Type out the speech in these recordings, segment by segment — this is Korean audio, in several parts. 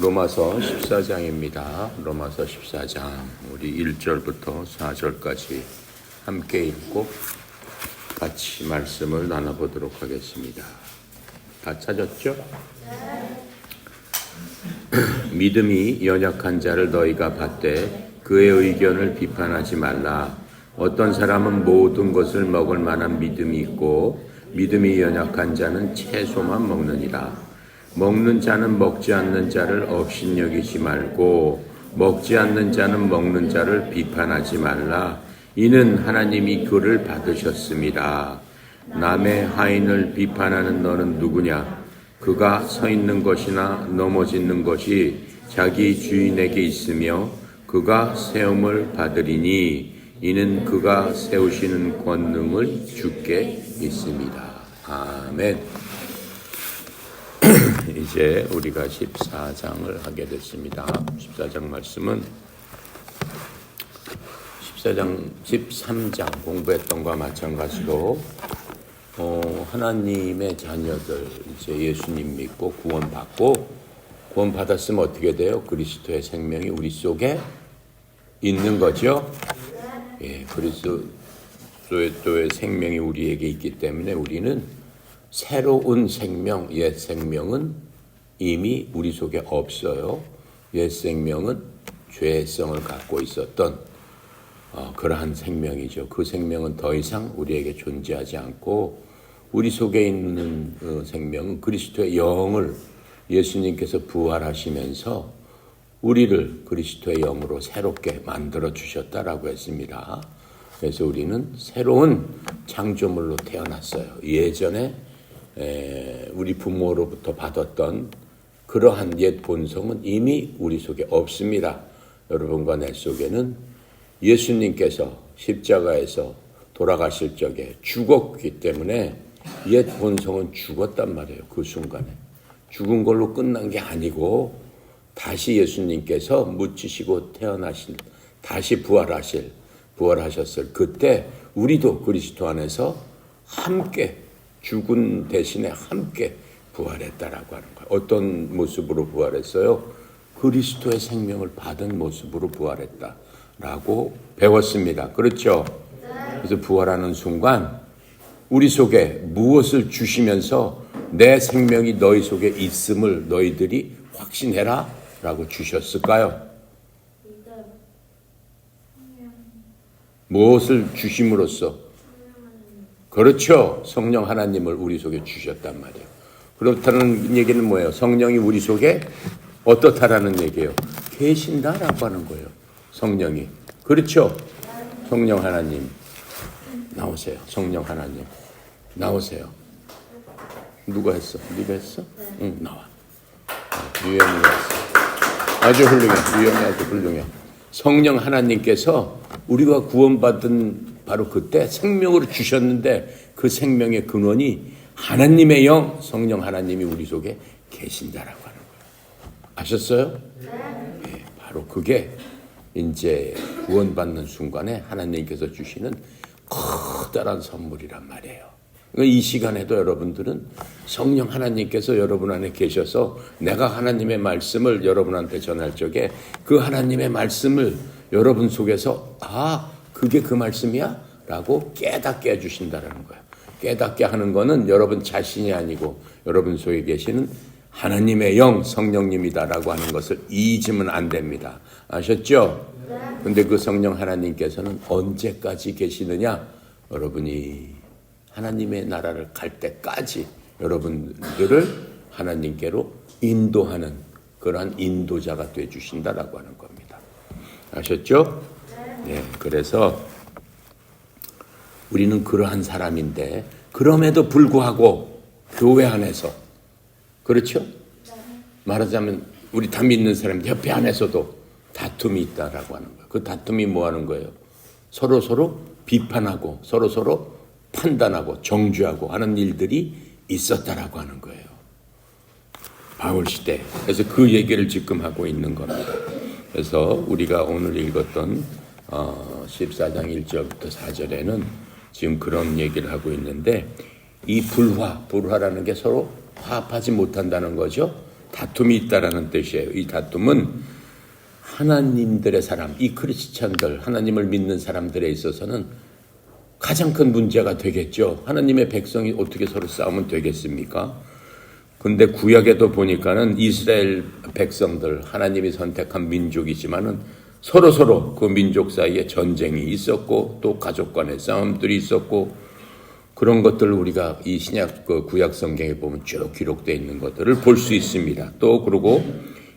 로마서 14장입니다. 로마서 14장 우리 1절부터 4절까지 함께 읽고 같이 말씀을 나눠보도록 하겠습니다. 다 찾았죠? 믿음이 연약한 자를 너희가 받되 그의 의견을 비판하지 말라. 어떤 사람은 모든 것을 먹을 만한 믿음이 있고 믿음이 연약한 자는 채소만 먹느니라. 먹는 자는 먹지 않는 자를 업신여기지 말고 먹지 않는 자는 먹는 자를 비판하지 말라. 이는 하나님이 그를 받으셨습니다. 남의 하인을 비판하는 너는 누구냐? 그가 서 있는 것이나 넘어지는 것이 자기 주인에게 있으며 그가 세움을 받으리니 이는 그가 세우시는 권능을 주께 있습니다. 아멘. 이제 우리가 14장을 하게 됐습니다. 14장 말씀은 13장 공부했던 것과 마찬가지로 하나님의 자녀들 이제 예수님 믿고 구원받았으면 어떻게 돼요? 그리스도의 생명이 우리 속에 있는 거죠. 예, 그리스도의 생명이 우리에게 있기 때문에 우리는 새로운 생명, 옛 생명은 이미 우리 속에 없어요. 옛 생명은 죄성을 갖고 있었던 그러한 생명이죠. 그 생명은 더 이상 우리에게 존재하지 않고 우리 속에 있는 생명은 그리스도의 영을 예수님께서 부활하시면서 우리를 그리스도의 영으로 새롭게 만들어 주셨다라고 했습니다. 그래서 우리는 새로운 창조물로 태어났어요. 예전에 우리 부모로부터 받았던 그러한 옛 본성은 이미 우리 속에 없습니다. 여러분과 내 속에는 예수님께서 십자가에서 돌아가실 적에 죽었기 때문에 옛 본성은 죽었단 말이에요. 그 순간에. 죽은 걸로 끝난 게 아니고 다시 예수님께서 묻히시고 다시 부활하셨을 그때 우리도 그리스도 안에서 함께 죽은 대신에 함께 부활했다라고 하는 거예요. 어떤 모습으로 부활했어요? 그리스도의 생명을 받은 모습으로 부활했다라고 배웠습니다. 그렇죠? 그래서 부활하는 순간 우리 속에 무엇을 주시면서 내 생명이 너희 속에 있음을 너희들이 확신해라 라고 주셨을까요? 무엇을 주심으로써? 그렇죠. 성령 하나님을 우리 속에 주셨단 말이에요. 그렇다는 얘기는 뭐예요? 성령이 우리 속에 어떻다라는 얘기예요? 계신다라고 하는 거예요. 성령이. 그렇죠. 성령 하나님 나오세요. 성령 하나님 나오세요. 누가 했어? 네가 했어? 응, 나와. 유영이 했어. 아주 훌륭해. 유영이 아주 훌륭해. 성령 하나님께서 우리가 구원받은 바로 그때 생명으로 주셨는데 그 생명의 근원이 하나님의 영, 성령 하나님이 우리 속에 계신다라고 하는 거예요. 아셨어요? 네, 바로 그게 이제 구원받는 순간에 하나님께서 주시는 커다란 선물이란 말이에요. 이 시간에도 여러분들은 성령 하나님께서 여러분 안에 계셔서 내가 하나님의 말씀을 여러분한테 전할 적에 그 하나님의 말씀을 여러분 속에서 그게 그 말씀이야? 라고 깨닫게 해주신다는 거예요. 깨닫게 하는 거는 여러분 자신이 아니고 여러분 속에 계시는 하나님의 영, 성령님이다라고 하는 것을 잊으면 안 됩니다. 아셨죠? 근데 그 성령 하나님께서는 언제까지 계시느냐? 여러분이 하나님의 나라를 갈 때까지 여러분들을 하나님께로 인도하는 그러한 인도자가 되어주신다라고 하는 겁니다. 아셨죠? 네, 그래서 우리는 그러한 사람인데 그럼에도 불구하고 교회 안에서 그렇죠? 말하자면 우리 다 믿는 사람 협회 안에서도 다툼이 있다라고 하는 거예요. 그 다툼이 뭐 하는 거예요? 서로 비판하고 서로 판단하고 정죄하고 하는 일들이 있었다라고 하는 거예요. 바울 시대. 그래서 그 얘기를 지금 하고 있는 겁니다. 그래서 우리가 오늘 읽었던 14장 1절부터 4절에는 지금 그런 얘기를 하고 있는데 이 불화라는 게 서로 화합하지 못한다는 거죠. 다툼이 있다라는 뜻이에요. 이 다툼은 하나님들의 사람, 이 크리스찬들, 하나님을 믿는 사람들에 있어서는 가장 큰 문제가 되겠죠. 하나님의 백성이 어떻게 서로 싸우면 되겠습니까? 근데 구약에도 보니까는 이스라엘 백성들, 하나님이 선택한 민족이지만은 서로 그 민족 사이에 전쟁이 있었고 또 가족 간의 싸움들이 있었고 그런 것들을 우리가 이 신약 그 구약 성경에 보면 쭉 기록되어 있는 것들을 볼 수 있습니다. 또 그리고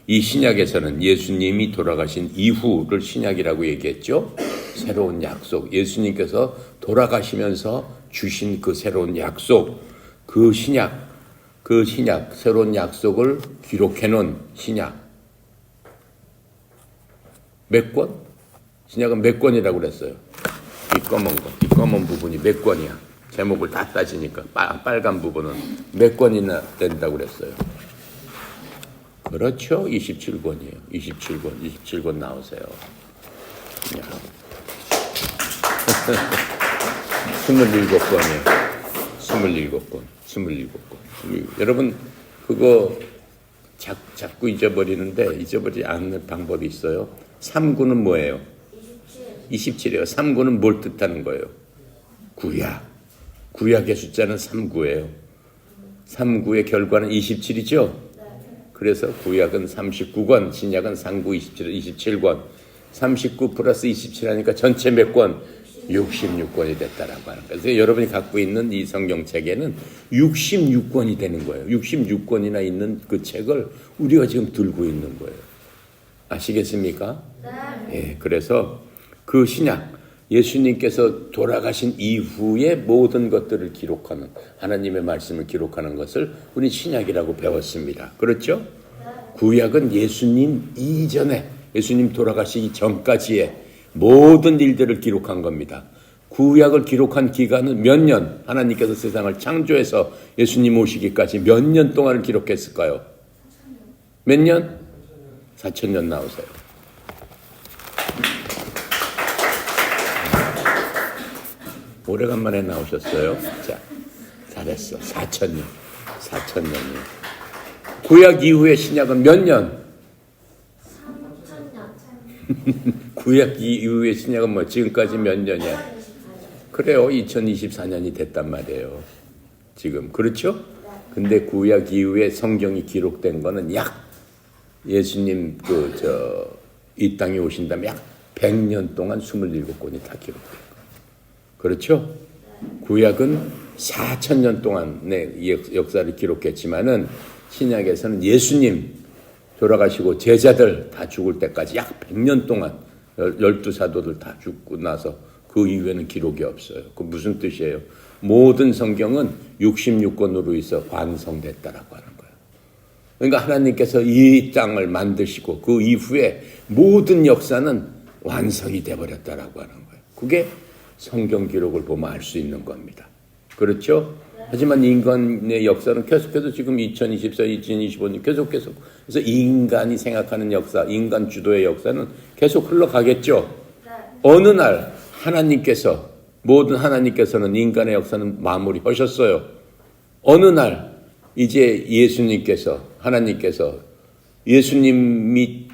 이 신약에서는 예수님이 돌아가신 이후를 신약이라고 얘기했죠. 새로운 약속, 예수님께서 돌아가시면서 주신 그 새로운 약속, 그 신약, 새로운 약속을 기록해 놓은 신약. 몇 권? 신약은 몇 권이라고 그랬어요? 이 검은 부분이 몇 권이야? 제목을 다 따지니까 빨간 부분은 몇 권이나 된다고 그랬어요? 그렇죠. 27권이에요. 27권 나오세요. 27권이에요. 27권. 여러분 그거 자꾸 잊어버리는데 잊어버리지 않는 방법이 있어요. 3구는 뭐예요? 27이에요. 3구는 뭘 뜻하는 거예요? 구약의 숫자는 3구예요. 3구의 결과는 27이죠? 그래서 구약은 39권, 신약은 3구 27권. 39 플러스 27 하니까 전체 몇 권? 66권이 됐다라고 하는 거예요. 그래서 여러분이 갖고 있는 이 성경책에는 66권이 되는 거예요. 66권이나 있는 그 책을 우리가 지금 들고 있는 거예요. 아시겠습니까? 예, 그래서 그 신약, 예수님께서 돌아가신 이후의 모든 것들을 기록하는, 하나님의 말씀을 기록하는 것을 우리 신약이라고 배웠습니다. 그렇죠? 구약은 예수님 이전에, 예수님 돌아가시기 전까지의 모든 일들을 기록한 겁니다. 구약을 기록한 기간은 몇 년, 하나님께서 세상을 창조해서 예수님 오시기까지 몇 년 동안을 기록했을까요? 몇 년? 4,000년 나오세요. 오래간만에 나오셨어요. 자, 잘했어. 4,000년. 4,000년이요. 구약 이후의 신약은 몇 년? 3,000년. 구약 이후의 신약은 뭐 지금까지 몇 년이야? 그래요. 2024년이 됐단 말이에요. 지금. 그렇죠? 근데 구약 이후에 성경이 기록된 거는 약 예수님 이 땅에 오신 다음에 약 100년 동안 27권이 다 기록돼요. 그렇죠? 구약은 4,000년 동안의 역사를 기록했지만은 신약에서는 예수님 돌아가시고 제자들 다 죽을 때까지 약 100년 동안 12사도들 다 죽고 나서 그 이후에는 기록이 없어요. 그 무슨 뜻이에요? 모든 성경은 66권으로 있어 완성됐다라고 하는 거예요. 그러니까 하나님께서 이 땅을 만드시고 그 이후에 모든 역사는 완성이 돼버렸다라고 하는 거예요. 그게 성경 기록을 보면 알 수 있는 겁니다. 그렇죠? 하지만 인간의 역사는 계속해서 지금 2024, 2025년 계속 그래서 인간이 생각하는 역사, 인간 주도의 역사는 계속 흘러가겠죠. 어느 날 하나님께서는 인간의 역사는 마무리하셨어요. 어느 날 이제 하나님께서 예수님이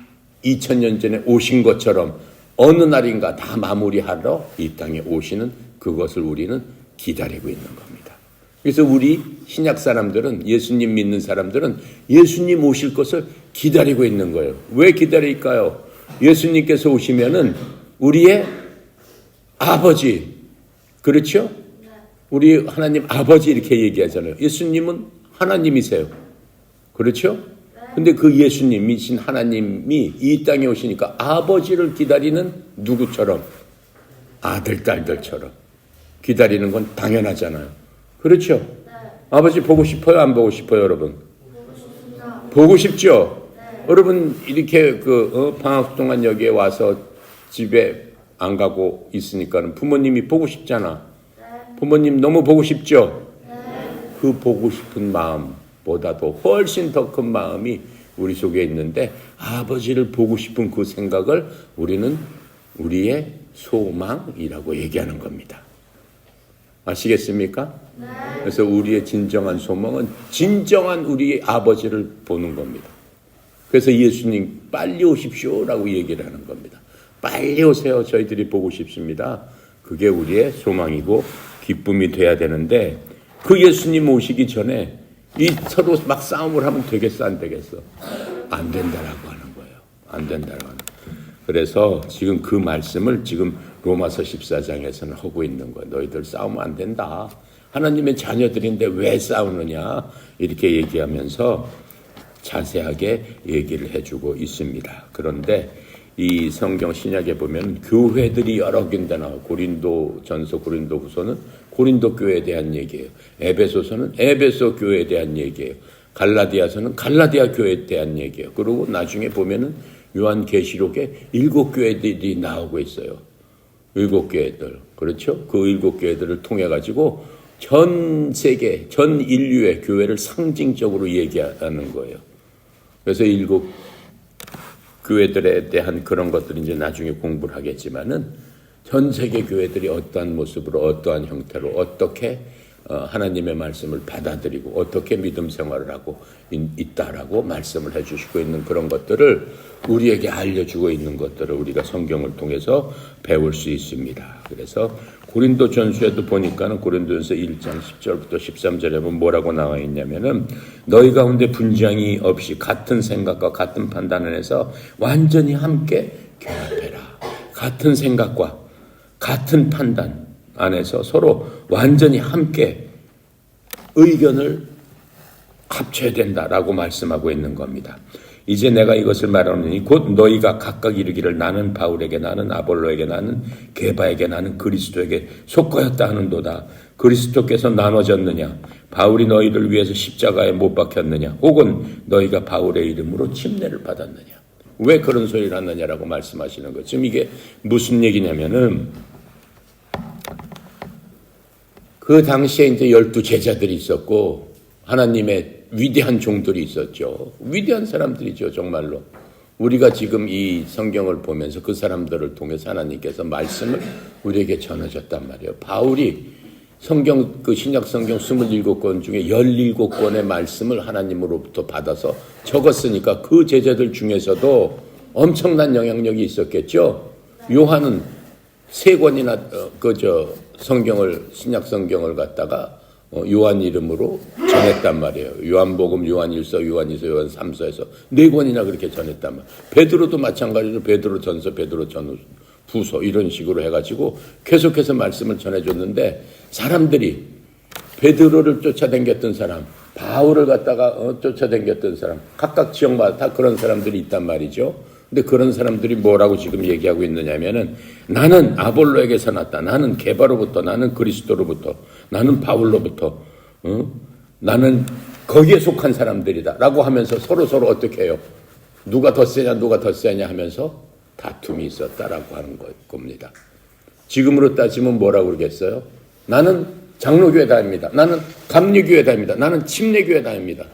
2000년 전에 오신 것처럼 어느 날인가 다 마무리하러 이 땅에 오시는 그것을 우리는 기다리고 있는 겁니다. 그래서 우리 신약 사람들은, 예수님 믿는 사람들은 예수님 오실 것을 기다리고 있는 거예요. 왜 기다릴까요? 예수님께서 오시면은 우리의 아버지, 그렇죠? 우리 하나님 아버지 이렇게 얘기하잖아요. 예수님은 하나님이세요. 그렇죠? 근데 그 예수님이신 하나님이 이 땅에 오시니까 아버지를 기다리는 누구처럼? 아들, 딸들처럼 기다리는 건 당연하잖아요. 그렇죠? 아버지 보고 싶어요? 안 보고 싶어요, 여러분? 보고 싶죠? 여러분, 이렇게 방학 동안 여기에 와서 집에 안 가고 있으니까는 부모님이 보고 싶잖아. 부모님 너무 보고 싶죠? 그 보고 싶은 마음보다도 훨씬 더 큰 마음이 우리 속에 있는데 아버지를 보고 싶은 그 생각을 우리는 우리의 소망이라고 얘기하는 겁니다. 아시겠습니까? 그래서 우리의 진정한 소망은 진정한 우리의 아버지를 보는 겁니다. 그래서 예수님 빨리 오십시오라고 얘기를 하는 겁니다. 빨리 오세요. 저희들이 보고 싶습니다. 그게 우리의 소망이고 기쁨이 돼야 되는데 그 예수님 오시기 전에 이 서로 막 싸움을 하면 되겠어 안 되겠어? 안 된다라고 하는 거예요. 안 된다라고 하는 거예요. 그래서 지금 그 말씀을 지금 로마서 14장에서는 하고 있는 거예요. 너희들 싸우면 안 된다. 하나님의 자녀들인데 왜 싸우느냐 이렇게 얘기하면서 자세하게 얘기를 해주고 있습니다. 그런데 이 성경 신약에 보면 교회들이 여러 군데 나와요. 고린도 전서, 고린도 후서는 고린도 교회에 대한 얘기예요. 에베소서는 에베소 교회에 대한 얘기예요. 갈라디아서는 갈라디아 교회에 대한 얘기예요. 그리고 나중에 보면은 요한계시록에 7교회들이 나오고 있어요. 7교회들. 그렇죠? 그 7교회들을 통해 가지고 전 세계, 전 인류의 교회를 상징적으로 얘기하는 거예요. 그래서 7교회들에 대한 그런 것들이 이제 나중에 공부를 하겠지만은 전 세계 교회들이 어떠한 모습으로 어떠한 형태로 어떻게 하나님의 말씀을 받아들이고 어떻게 믿음 생활을 하고 있다라고 말씀을 해주시고 있는 그런 것들을 우리에게 알려주고 있는 것들을 우리가 성경을 통해서 배울 수 있습니다. 그래서 고린도 전서에도 보니까는 고린도전서 1장 10절부터 13절에 보면 뭐라고 나와 있냐면은 너희 가운데 분쟁이 없이 같은 생각과 같은 판단을 해서 완전히 함께 결합해라. 같은 생각과 같은 판단 안에서 서로 완전히 함께 의견을 합쳐야 된다라고 말씀하고 있는 겁니다. 이제 내가 이것을 말하노니 곧 너희가 각각 이르기를 나는 바울에게 나는 아볼로에게 나는 게바에게 나는 그리스도에게 속하였다 하는도다. 그리스도께서 나눠졌느냐? 바울이 너희를 위해서 십자가에 못 박혔느냐? 혹은 너희가 바울의 이름으로 침례를 받았느냐? 왜 그런 소리를 하느냐라고 말씀하시는 거죠. 지금 이게 무슨 얘기냐면은 그 당시에 이제 12 제자들이 있었고 하나님의 위대한 종들이 있었죠. 위대한 사람들이죠, 정말로. 우리가 지금 이 성경을 보면서 그 사람들을 통해서 하나님께서 말씀을 우리에게 전해줬단 말이에요. 바울이 성경, 그 신약 성경 27권 중에 17권의 말씀을 하나님으로부터 받아서 적었으니까 그 제자들 중에서도 엄청난 영향력이 있었겠죠. 요한은 3권이나 성경을, 신약 성경을 갖다가 요한 이름으로 전했단 말이에요. 요한복음, 요한일서, 요한이서, 요한삼서에서 4권이나 그렇게 전했단 말이에요. 베드로도 마찬가지로 베드로 전서, 베드로 전후서 이런 식으로 해가지고 계속해서 말씀을 전해줬는데 사람들이 베드로를 쫓아다녔던 사람, 바울을 갖다가 쫓아다녔던 사람, 각각 지역마다 다 그런 사람들이 있단 말이죠. 근데 그런 사람들이 뭐라고 지금 얘기하고 있느냐면은 나는 아볼로에게서 났다. 나는 게바로부터, 나는 그리스도로부터, 나는 바울로부터, 나는 거기에 속한 사람들이다. 라고 하면서 서로 어떻게 해요? 누가 더 세냐, 누가 더 세냐 하면서 다툼이 있었다라고 하는 겁니다. 지금으로 따지면 뭐라고 그러겠어요? 나는 장로교회 다닙니다. 나는 감리교회 다닙니다. 나는 침례교회 다닙니다.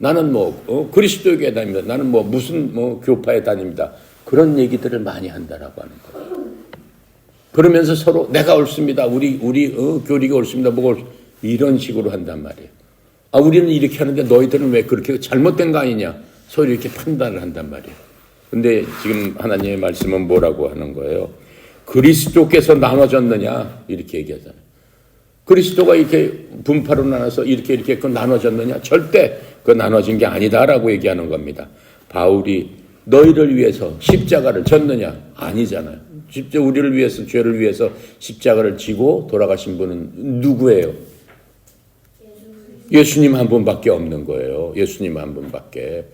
나는 그리스도교회 다닙니다. 나는 무슨 교파에 다닙니다. 그런 얘기들을 많이 한다라고 하는 거예요. 그러면서 서로 내가 옳습니다. 우리 교리가 옳습니다. 이런 식으로 한단 말이에요. 우리는 이렇게 하는데 너희들은 왜 그렇게 잘못된 거 아니냐? 서로 이렇게 판단을 한단 말이에요. 근데 지금 하나님의 말씀은 뭐라고 하는 거예요? 그리스도께서 나눠졌느냐? 이렇게 얘기하잖아요. 그리스도가 이렇게 분파로 나눠서 이렇게 그 나눠졌느냐? 절대 그 나눠진 게 아니다라고 얘기하는 겁니다. 바울이 너희를 위해서 십자가를 졌느냐? 아니잖아요. 직접 우리를 위해서, 죄를 위해서 십자가를 지고 돌아가신 분은 누구예요? 예수님 한 분밖에 없는 거예요. 예수님 한 분밖에.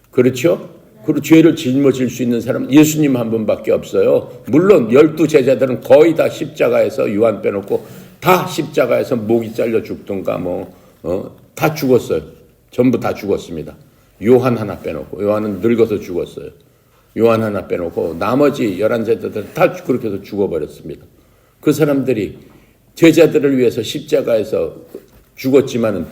그렇죠? 그리고 죄를 짊어질 수 있는 사람은 예수님 한 분밖에 없어요. 물론 12 제자들은 거의 다 십자가에서 요한 빼놓고 다 십자가에서 목이 잘려 죽던가 다 죽었어요. 전부 다 죽었습니다. 요한 하나 빼놓고. 요한은 늙어서 죽었어요. 요한 하나 빼놓고 나머지 11제자들은 다 그렇게 해서 죽어버렸습니다. 그 사람들이 제자들을 위해서 십자가에서 죽었지만은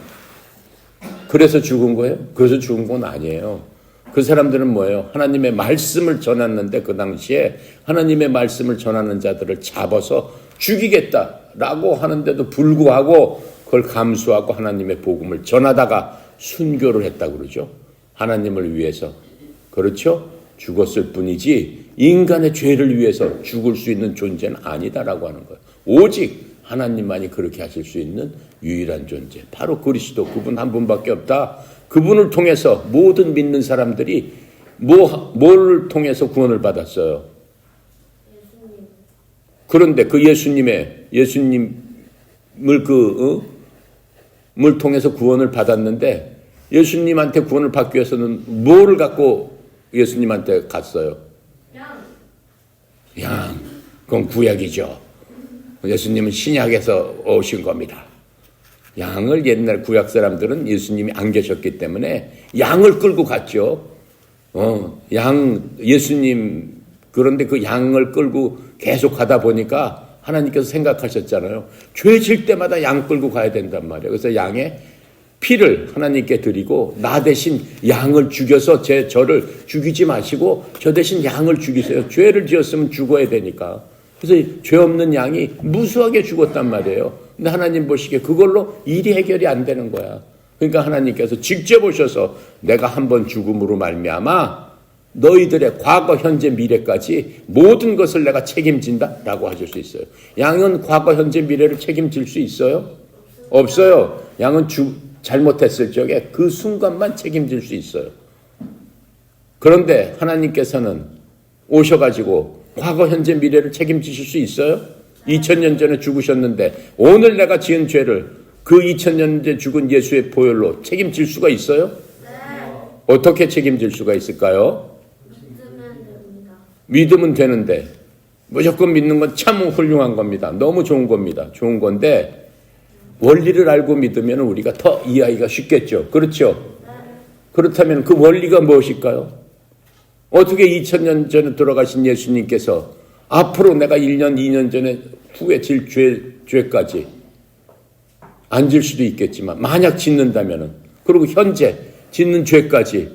그래서 죽은 거예요? 그래서 죽은 건 아니에요. 그 사람들은 뭐예요? 하나님의 말씀을 전했는데 그 당시에 하나님의 말씀을 전하는 자들을 잡아서 죽이겠다라고 하는데도 불구하고 그걸 감수하고 하나님의 복음을 전하다가 순교를 했다고 그러죠. 하나님을 위해서. 그렇죠? 죽었을 뿐이지 인간의 죄를 위해서 죽을 수 있는 존재는 아니다라고 하는 거예요. 오직 하나님만이 그렇게 하실 수 있는 유일한 존재. 바로 그리스도, 그분 한 분밖에 없다. 그분을 통해서 모든 믿는 사람들이 뭘 통해서 구원을 받았어요? 그런데 그 예수님을 물 통해서 구원을 받았는데 예수님한테 구원을 받기 위해서는 뭐를 갖고 예수님한테 갔어요? 양. 그건 구약이죠. 예수님은 신약에서 오신 겁니다. 양을 옛날 구약 사람들은 예수님이 안 계셨기 때문에 양을 끌고 갔죠. 예수님, 그런데 그 양을 끌고 계속 가다 보니까 하나님께서 생각하셨잖아요. 죄 질 때마다 양 끌고 가야 된단 말이에요. 그래서 양의 피를 하나님께 드리고 나 대신 양을 죽여서 저를 죽이지 마시고 저 대신 양을 죽이세요. 죄를 지었으면 죽어야 되니까. 그래서 죄 없는 양이 무수하게 죽었단 말이에요. 근데 하나님 보시기에 그걸로 일이 해결이 안 되는 거야. 그러니까 하나님께서 직접 오셔서 내가 한번 죽음으로 말미암아 너희들의 과거, 현재, 미래까지 모든 것을 내가 책임진다라고 하실 수 있어요. 양은 과거, 현재, 미래를 책임질 수 있어요? 없어요. 양은 잘못했을 적에 그 순간만 책임질 수 있어요. 그런데 하나님께서는 오셔가지고 과거, 현재, 미래를 책임지실 수 있어요? 2000년 전에 죽으셨는데 오늘 내가 지은 죄를 그 2000년 전에 죽은 예수의 보혈로 책임질 수가 있어요? 네. 어떻게 책임질 수가 있을까요? 믿으면 되는데 무조건 믿는 건 참 훌륭한 겁니다. 너무 좋은 겁니다. 좋은 건데 원리를 알고 믿으면 우리가 더 이해하기가 쉽겠죠. 그렇죠? 그렇다면 그 원리가 무엇일까요? 어떻게 2000년 전에 돌아가신 예수님께서 앞으로 내가 1년, 2년 전에 후에 질 죄까지 안 질 수도 있겠지만 만약 짓는다면은 그리고 현재 짓는 죄까지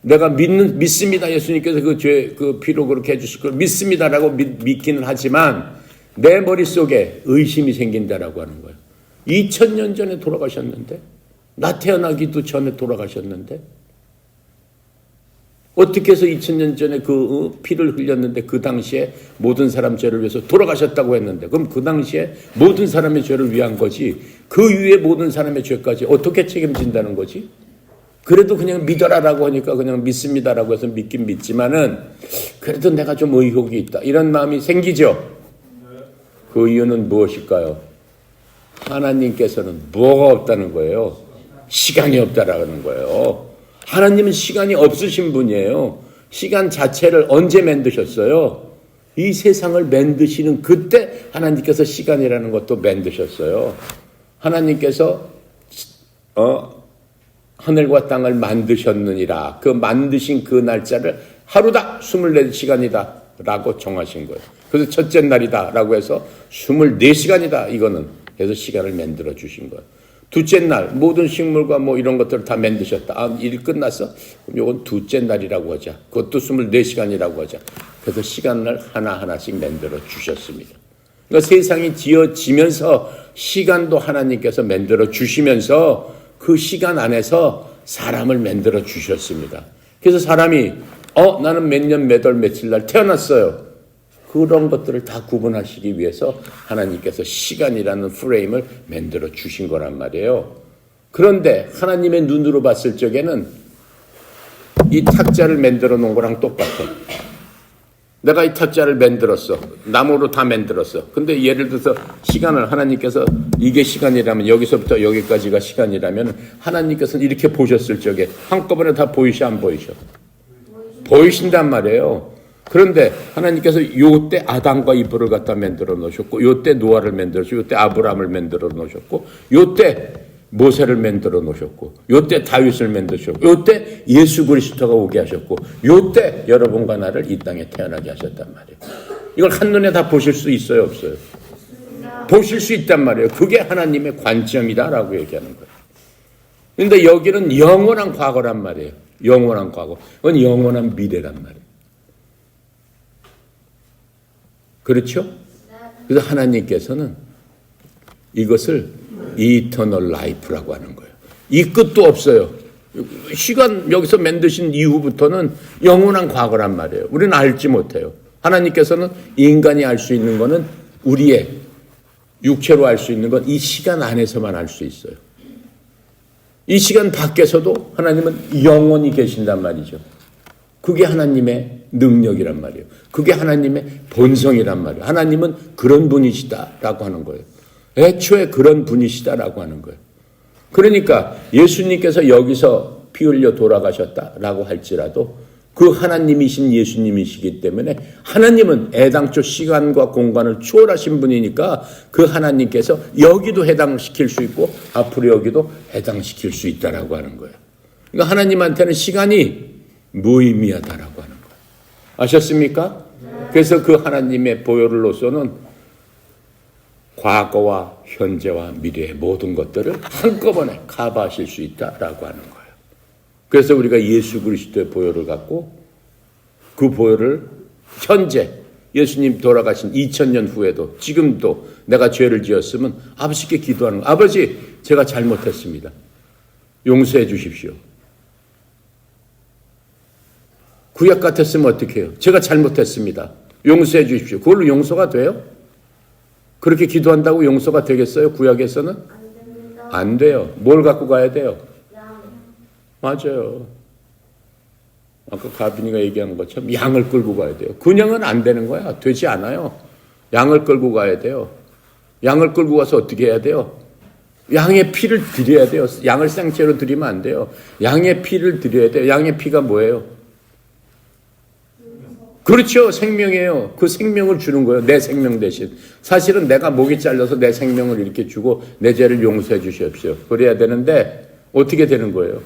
내가 믿습니다. 예수님께서 그 피로 그렇게 해주실 걸 믿습니다라고 믿기는 하지만 내 머릿속에 의심이 생긴다라고 하는 거예요. 2000년 전에 돌아가셨는데 나 태어나기도 전에 돌아가셨는데 어떻게 해서 2000년 전에 그 피를 흘렸는데 그 당시에 모든 사람 죄를 위해서 돌아가셨다고 했는데 그럼 그 당시에 모든 사람의 죄를 위한 거지 그 위에 모든 사람의 죄까지 어떻게 책임진다는 거지? 그래도 그냥 믿어라라고 하니까 그냥 믿습니다라고 해서 믿긴 믿지만은 그래도 내가 좀 의혹이 있다. 이런 마음이 생기죠. 그 이유는 무엇일까요? 하나님께서는 뭐가 없다는 거예요? 시간이 없다라는 거예요. 하나님은 시간이 없으신 분이에요. 시간 자체를 언제 만드셨어요? 이 세상을 만드시는 그때 하나님께서 시간이라는 것도 만드셨어요. 하나님께서 하늘과 땅을 만드셨느니라. 그 만드신 그 날짜를 하루다 24시간이다 라고 정하신 거예요. 그래서 첫째 날이다 라고 해서 24시간이다 이거는 그래서 시간을 만들어 주신 거예요. 둘째 날 모든 식물과 뭐 이런 것들을 다 만드셨다. 일 끝났어? 그럼 이건 둘째 날이라고 하자. 그것도 24시간이라고 하자. 그래서 시간을 하나하나씩 만들어 주셨습니다. 그러니까 세상이 지어지면서 시간도 하나님께서 만들어 주시면서 그 시간 안에서 사람을 만들어 주셨습니다. 그래서 사람이 나는 몇 년 몇 월 며칠 날 태어났어요. 그런 것들을 다 구분하시기 위해서 하나님께서 시간이라는 프레임을 만들어 주신 거란 말이에요. 그런데 하나님의 눈으로 봤을 적에는 이 탁자를 만들어 놓은 거랑 똑같아. 내가 이 탁자를 만들었어. 나무로 다 만들었어. 근데 예를 들어서 시간을 하나님께서 이게 시간이라면 여기서부터 여기까지가 시간이라면 하나님께서는 이렇게 보셨을 적에 한꺼번에 다 보이셔 안 보이셔? 보이신단 말이에요. 그런데 하나님께서 요때 아담과 이브를 갖다 만들어 놓으셨고 요때 노아를 만들어서 요때 아브라함을 만들어 놓으셨고 요때 모세를 만들어 놓으셨고 요때 다윗을 만드셨고 요때 예수 그리스도가 오게 하셨고 요때 여러분과 나를 이 땅에 태어나게 하셨단 말이에요. 이걸 한눈에 다 보실 수 있어요 없어요? 보실 수 있단 말이에요. 그게 하나님의 관점이다라고 얘기하는 거예요. 그런데 여기는 영원한 과거란 말이에요. 영원한 과거. 그건 영원한 미래란 말이에요. 그렇죠? 그래서 하나님께서는 이것을 이터널 라이프라고 하는 거예요. 이 끝도 없어요. 시간 여기서 만드신 이후부터는 영원한 과거란 말이에요. 우리는 알지 못해요. 하나님께서는 인간이 알 수 있는 거는 우리의 육체로 알 수 있는 건 이 시간 안에서만 알 수 있어요. 이 시간 밖에서도 하나님은 영원히 계신단 말이죠. 그게 하나님의 능력이란 말이에요. 그게 하나님의 본성이란 말이에요. 하나님은 그런 분이시다라고 하는 거예요. 애초에 그런 분이시다라고 하는 거예요. 그러니까 예수님께서 여기서 피 흘려 돌아가셨다라고 할지라도 그 하나님이신 예수님이시기 때문에 하나님은 애당초 시간과 공간을 초월하신 분이니까 그 하나님께서 여기도 해당시킬 수 있고 앞으로 여기도 해당시킬 수 있다라고 하는 거예요. 그러니까 하나님한테는 시간이 무의미하다라고 하는 거예요. 아셨습니까? 그래서 그 하나님의 보혈로서는 과거와 현재와 미래의 모든 것들을 한꺼번에 커버하실 수 있다라고 하는 거예요. 그래서 우리가 예수 그리스도의 보혈을 갖고 그 보혈을 현재 예수님 돌아가신 2000년 후에도 지금도 내가 죄를 지었으면 아버지께 기도하는 거예요. 아버지, 제가 잘못했습니다. 용서해 주십시오. 구약 같았으면 어떻게 해요? 제가 잘못했습니다. 용서해 주십시오. 그걸로 용서가 돼요? 그렇게 기도한다고 용서가 되겠어요? 구약에서는? 안 됩니다. 안 돼요. 뭘 갖고 가야 돼요? 양. 맞아요. 아까 가빈이가 얘기한 것처럼 양을 끌고 가야 돼요. 그냥은 안 되는 거야. 되지 않아요. 양을 끌고 가야 돼요. 양을 끌고 가서 어떻게 해야 돼요? 양의 피를 드려야 돼요. 양을 생채로 드리면 안 돼요. 양의 피를 드려야 돼요. 양의 피가 뭐예요? 그렇죠. 생명이에요. 그 생명을 주는 거예요. 내 생명 대신. 사실은 내가 목이 잘려서 내 생명을 이렇게 주고 내 죄를 용서해 주십시오. 그래야 되는데 어떻게 되는 거예요?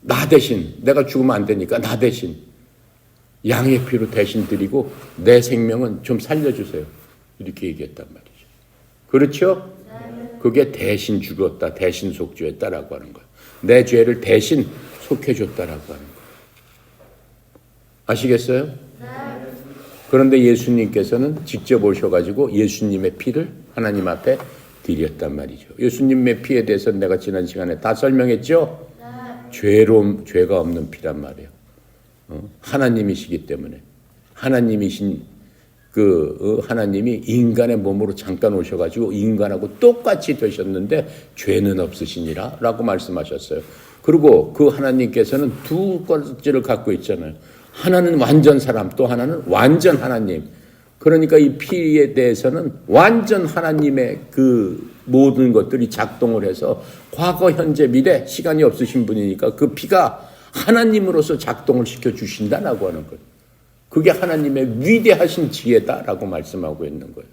나 대신. 내가 죽으면 안 되니까 나 대신. 양의 피로 대신 드리고 내 생명은 좀 살려주세요. 이렇게 얘기했단 말이죠. 그렇죠? 그게 대신 죽었다. 대신 속죄했다라고 하는 거예요. 내 죄를 대신 속해줬다라고 하는 거예요. 아시겠어요? 그런데 예수님께서는 직접 오셔가지고 예수님의 피를 하나님 앞에 드렸단 말이죠. 예수님의 피에 대해서 내가 지난 시간에 다 설명했죠? 죄가 없는 피란 말이에요. 하나님이시기 때문에. 하나님이신 하나님이 인간의 몸으로 잠깐 오셔가지고 인간하고 똑같이 되셨는데 죄는 없으시니라 라고 말씀하셨어요. 그리고 그 하나님께서는 두 가지를 갖고 있잖아요. 하나는 완전 사람, 또 하나는 완전 하나님. 그러니까 이 피에 대해서는 완전 하나님의 그 모든 것들이 작동을 해서 과거, 현재, 미래, 시간이 없으신 분이니까 그 피가 하나님으로서 작동을 시켜주신다라고 하는 거예요. 그게 하나님의 위대하신 지혜다라고 말씀하고 있는 거예요.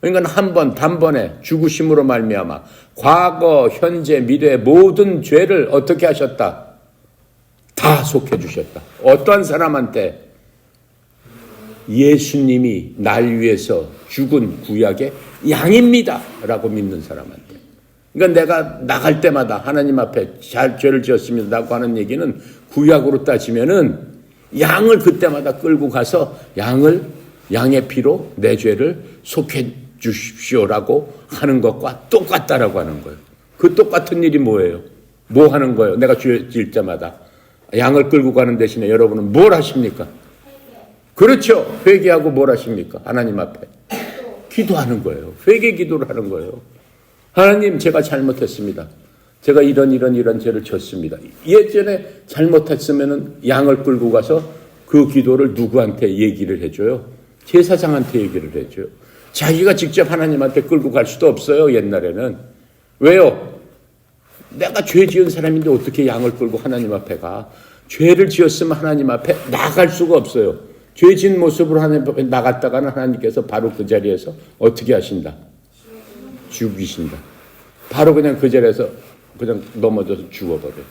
그러니까 한 번, 단번에 죽으심으로 말미암아 과거, 현재, 미래의 모든 죄를 어떻게 하셨다? 다 속해 주셨다. 어떠한 사람한테? 예수님이 날 위해서 죽은 구약의 양입니다 라고 믿는 사람한테. 그러니까 내가 나갈 때마다 하나님 앞에 죄를 지었습니다 라고 하는 얘기는 구약으로 따지면은 양을 그때마다 끌고 가서 양의 피로 내 죄를 속해 주십시오라고 하는 것과 똑같다라고 하는 거예요. 그 똑같은 일이 뭐예요? 뭐 하는 거예요? 내가 죄 지을 때마다 양을 끌고 가는 대신에 여러분은 뭘 하십니까? 그렇죠. 회개하고 뭘 하십니까? 하나님 앞에 기도하는 거예요. 회개 기도를 하는 거예요. 하나님, 제가 잘못했습니다. 제가 이런 죄를 졌습니다. 예전에 잘못했으면은 양을 끌고 가서 그 기도를 누구한테 얘기를 해줘요? 제사장한테 얘기를 해줘요. 자기가 직접 하나님한테 끌고 갈 수도 없어요. 옛날에는. 왜요? 내가 죄 지은 사람인데 어떻게 양을 끌고 하나님 앞에 가? 죄를 지었으면 하나님 앞에 나갈 수가 없어요. 죄 지은 모습으로 하나님 앞에 나갔다가는 하나님께서 바로 그 자리에서 어떻게 하신다? 죽이신다. 바로 그냥 그 자리에서 그냥 넘어져서 죽어버려요.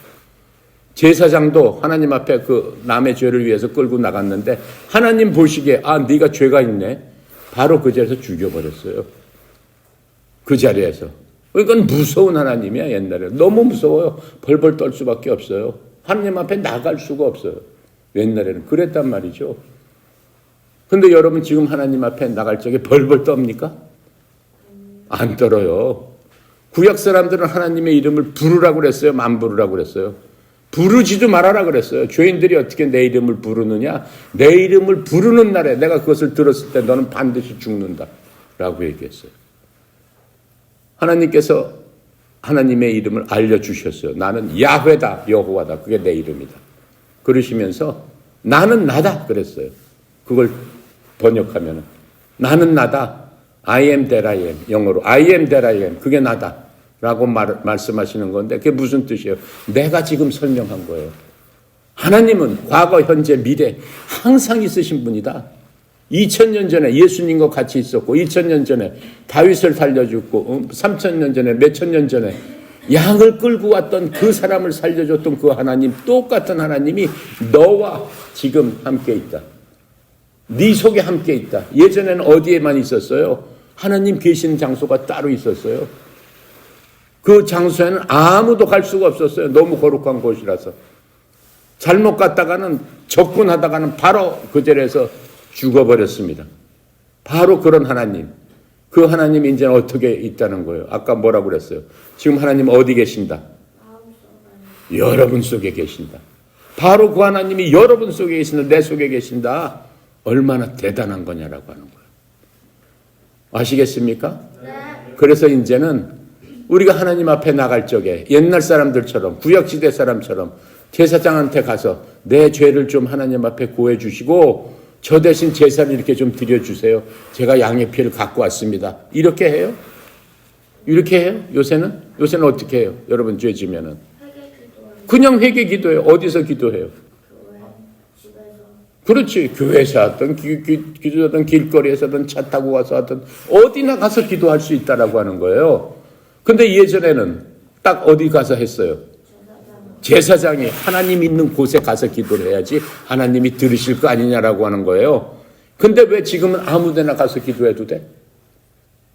제사장도 하나님 앞에 그 남의 죄를 위해서 끌고 나갔는데 하나님 보시기에 네가 죄가 있네. 바로 그 자리에서 죽여버렸어요. 그 자리에서. 그러니까 무서운 하나님이야. 옛날에 너무 무서워요. 벌벌 떨 수밖에 없어요. 하나님 앞에 나갈 수가 없어요. 옛날에는 그랬단 말이죠. 근데 여러분 지금 하나님 앞에 나갈 적에 벌벌 떱니까? 안 떨어요. 구약 사람들은 하나님의 이름을 부르라고 그랬어요? 안 부르라고 그랬어요? 부르지도 말아라 그랬어요. 죄인들이 어떻게 내 이름을 부르느냐? 내 이름을 부르는 날에 내가 그것을 들었을 때 너는 반드시 죽는다 라고 얘기했어요. 하나님께서 하나님의 이름을 알려주셨어요. 나는 야훼다, 여호와다. 그게 내 이름이다. 그러시면서 나는 나다 그랬어요. 그걸 번역하면 나는 나다. I am that I am. 영어로 I am that I am. 그게 나다 라고 말씀하시는 건데 그게 무슨 뜻이에요? 내가 지금 설명한 거예요. 하나님은 과거, 현재, 미래 항상 있으신 분이다. 2000년 전에 예수님과 같이 있었고 2000년 전에 다윗을 살려줬고 3000년 전에 몇천 년 전에 양을 끌고 왔던 그 사람을 살려줬던 그 하나님, 똑같은 하나님이 너와 지금 함께 있다. 네 속에 함께 있다. 예전에는 어디에만 있었어요? 하나님 계신 장소가 따로 있었어요. 그 장소에는 아무도 갈 수가 없었어요. 너무 거룩한 곳이라서. 잘못 갔다가는 접근하다가는 바로 그 자리에서 죽어버렸습니다. 바로 그런 하나님. 그 하나님이 이제 어떻게 있다는 거예요? 아까 뭐라고 그랬어요? 지금 하나님 어디 계신다? 여러분 속에 계신다. 바로 그 하나님이 여러분 속에 계신다. 내 속에 계신다. 얼마나 대단한 거냐라고 하는 거예요. 아시겠습니까? 네. 그래서 이제는 우리가 하나님 앞에 나갈 적에 옛날 사람들처럼 구약시대 사람처럼 제사장한테 가서 내 죄를 좀 하나님 앞에 고해 주시고 저 대신 제사를 이렇게 좀 드려주세요. 제가 양의 피를 갖고 왔습니다. 이렇게 해요? 이렇게 해요? 요새는 어떻게 해요? 여러분 죄 지면은 그냥 회개 기도해요. 어디서 기도해요? 그렇지. 교회에서 하든 기도하든 길거리에서 하든 차 타고 가서 하든 어디나 가서 기도할 수 있다라고 하는 거예요. 근데 예전에는 딱 어디 가서 했어요? 제사장이 하나님 있는 곳에 가서 기도를 해야지 하나님이 들으실 거 아니냐라고 하는 거예요. 근데 왜 지금은 아무 데나 가서 기도해도 돼?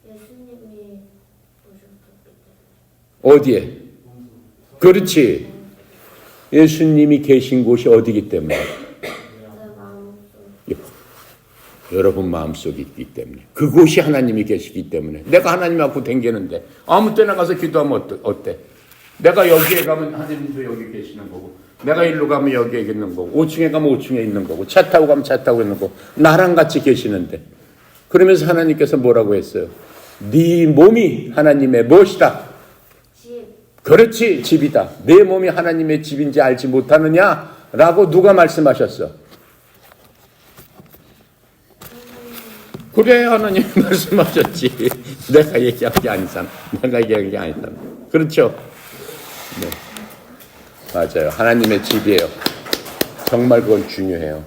예수님이 오셨기 때문에. 어디에? 그렇지. 예수님이 계신 곳이 어디기 때문에? 여러분 마음속에 있기 때문에. 그곳이 하나님이 계시기 때문에. 내가 하나님 앞으로 댕기는데 아무 때나 가서 기도하면 어때? 내가 여기에 가면 하나님도 여기 계시는 거고 내가 일로 가면 여기에 있는 거고 5층에 가면 5층에 있는 거고 차 타고 가면 차 타고 있는 거고 나랑 같이 계시는데 그러면서 하나님께서 뭐라고 했어요? 네 몸이 하나님의 무엇이다? 집. 그렇지, 집이다. 내 몸이 하나님의 집인지 알지 못하느냐라고 누가 말씀하셨어? 그래, 하나님 말씀하셨지. 내가 얘기한 게 아니잖아. 내가 얘기한 게 아니잖아. 그렇죠? 네. 맞아요. 하나님의 집이에요. 정말 그건 중요해요.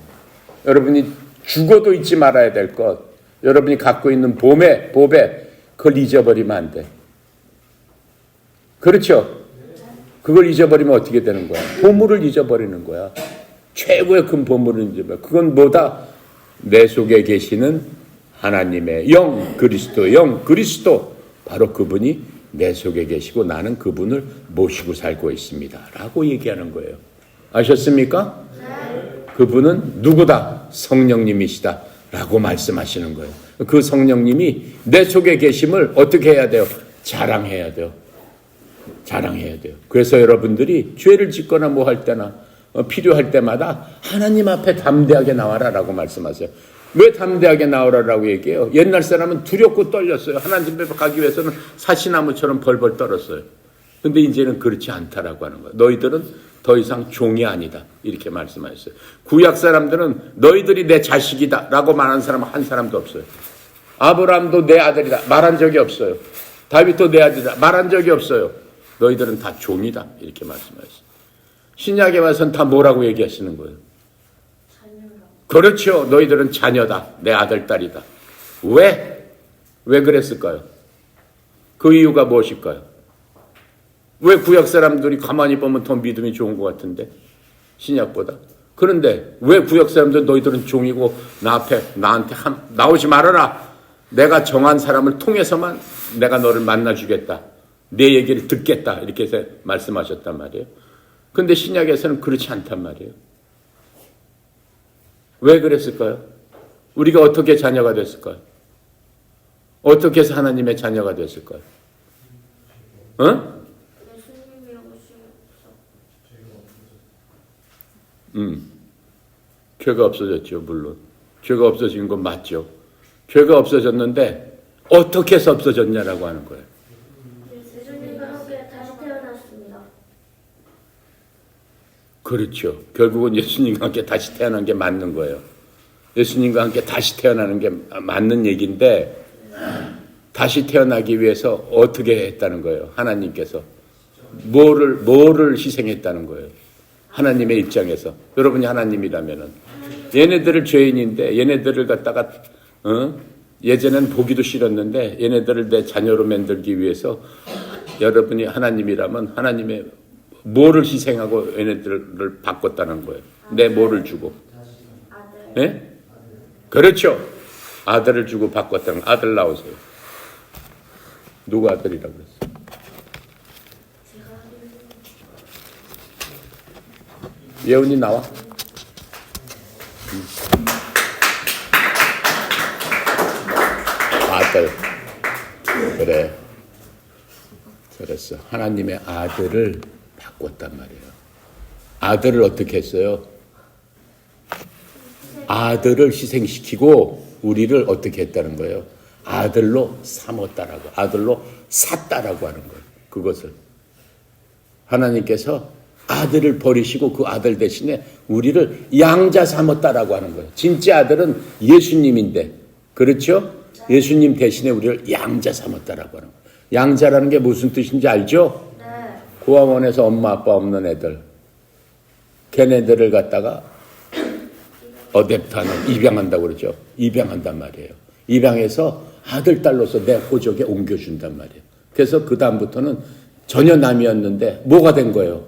여러분이 죽어도 잊지 말아야 될 것. 여러분이 갖고 있는 보배, 그걸 잊어버리면 안 돼. 그렇죠? 그걸 잊어버리면 어떻게 되는 거야? 보물을 잊어버리는 거야. 최고의 큰 보물을 잊어버려. 그건 뭐다? 내 속에 계시는 하나님의 영, 그리스도. 바로 그분이 내 속에 계시고 나는 그분을 모시고 살고 있습니다. 라고 얘기하는 거예요. 아셨습니까? 네. 그분은 누구다? 성령님이시다. 라고 말씀하시는 거예요. 그 성령님이 내 속에 계심을 어떻게 해야 돼요? 자랑해야 돼요. 그래서 여러분들이 죄를 짓거나 뭐 할 때나 필요할 때마다 하나님 앞에 담대하게 나와라 라고 말씀하세요. 왜 담대하게 나오라라고 얘기해요? 옛날 사람은 두렵고 떨렸어요. 하나님 앞에 가기 위해서는 사시나무처럼 벌벌 떨었어요. 근데 이제는 그렇지 않다라고 하는 거예요. 너희들은 더 이상 종이 아니다. 이렇게 말씀하셨어요. 구약 사람들은 너희들이 내 자식이다 라고 말하는 사람은 한 사람도 없어요. 아브라함도 내 아들이다 말한 적이 없어요. 다윗도 내 아들이다 말한 적이 없어요. 너희들은 다 종이다. 이렇게 말씀하셨어요. 신약에 와서는 다 뭐라고 얘기하시는 거예요? 그렇죠. 너희들은 자녀다. 내 아들, 딸이다. 왜? 왜 그랬을까요? 그 이유가 무엇일까요? 왜 구약 사람들이 가만히 보면 더 믿음이 좋은 것 같은데? 신약보다. 그런데 왜 구약 사람들 너희들은 종이고 나한테 나오지 말아라. 내가 정한 사람을 통해서만 내가 너를 만나주겠다. 내 얘기를 듣겠다. 이렇게 해서 말씀하셨단 말이에요. 근데 신약에서는 그렇지 않단 말이에요. 왜 그랬을까요? 우리가 어떻게 자녀가 됐을까요? 어떻게 해서 하나님의 자녀가 됐을까요? 어? 예수님이 오셔서 죄가 없어졌죠, 물론. 죄가 없어진 건 맞죠. 죄가 없어졌는데 어떻게 해서 없어졌냐라고 하는 거예요. 예수님과 함께 다시 태어났습니다. 그렇죠. 결국은 예수님과 함께 다시 태어난 게 맞는 거예요. 예수님과 함께 다시 태어나는 게 맞는 얘기인데 다시 태어나기 위해서 어떻게 했다는 거예요. 하나님께서 뭐를 희생했다는 거예요. 하나님의 입장에서. 여러분이 하나님이라면은 얘네들을 죄인인데 얘네들을 갖다가 예전엔 보기도 싫었는데 얘네들을 내 자녀로 만들기 위해서 여러분이 하나님이라면 하나님의 뭐를 희생하고 얘네들을 바꿨다는 거예요. 내 뭐를 주고. 아들. 예? 그렇죠. 아들을 주고 바꿨다는 거. 아들 나오세요. 누가 아들이라고 그랬어요? 예훈이 나와. 아들. 그래. 그랬어. 하나님의 아들을 바꿨단 말이에요. 아들을 어떻게 했어요? 아들을 희생시키고 우리를 어떻게 했다는 거예요? 아들로 삼았다라고, 아들로 샀다라고 하는 거예요. 그것을 하나님께서 아들을 버리시고 그 아들 대신에 우리를 양자 삼았다라고 하는 거예요. 진짜 아들은 예수님인데, 그렇죠? 예수님 대신에 우리를 양자 삼았다라고 하는 거예요. 양자라는 게 무슨 뜻인지 알죠? 네. 고아원에서 엄마 아빠 없는 애들, 걔네들을 갖다가 어댑트하는, 입양한다고 그러죠. 입양한단 말이에요. 입양해서 아들, 딸로서 내 호적에 옮겨준단 말이에요. 그래서 그 다음부터는 전혀 남이었는데 뭐가 된 거예요?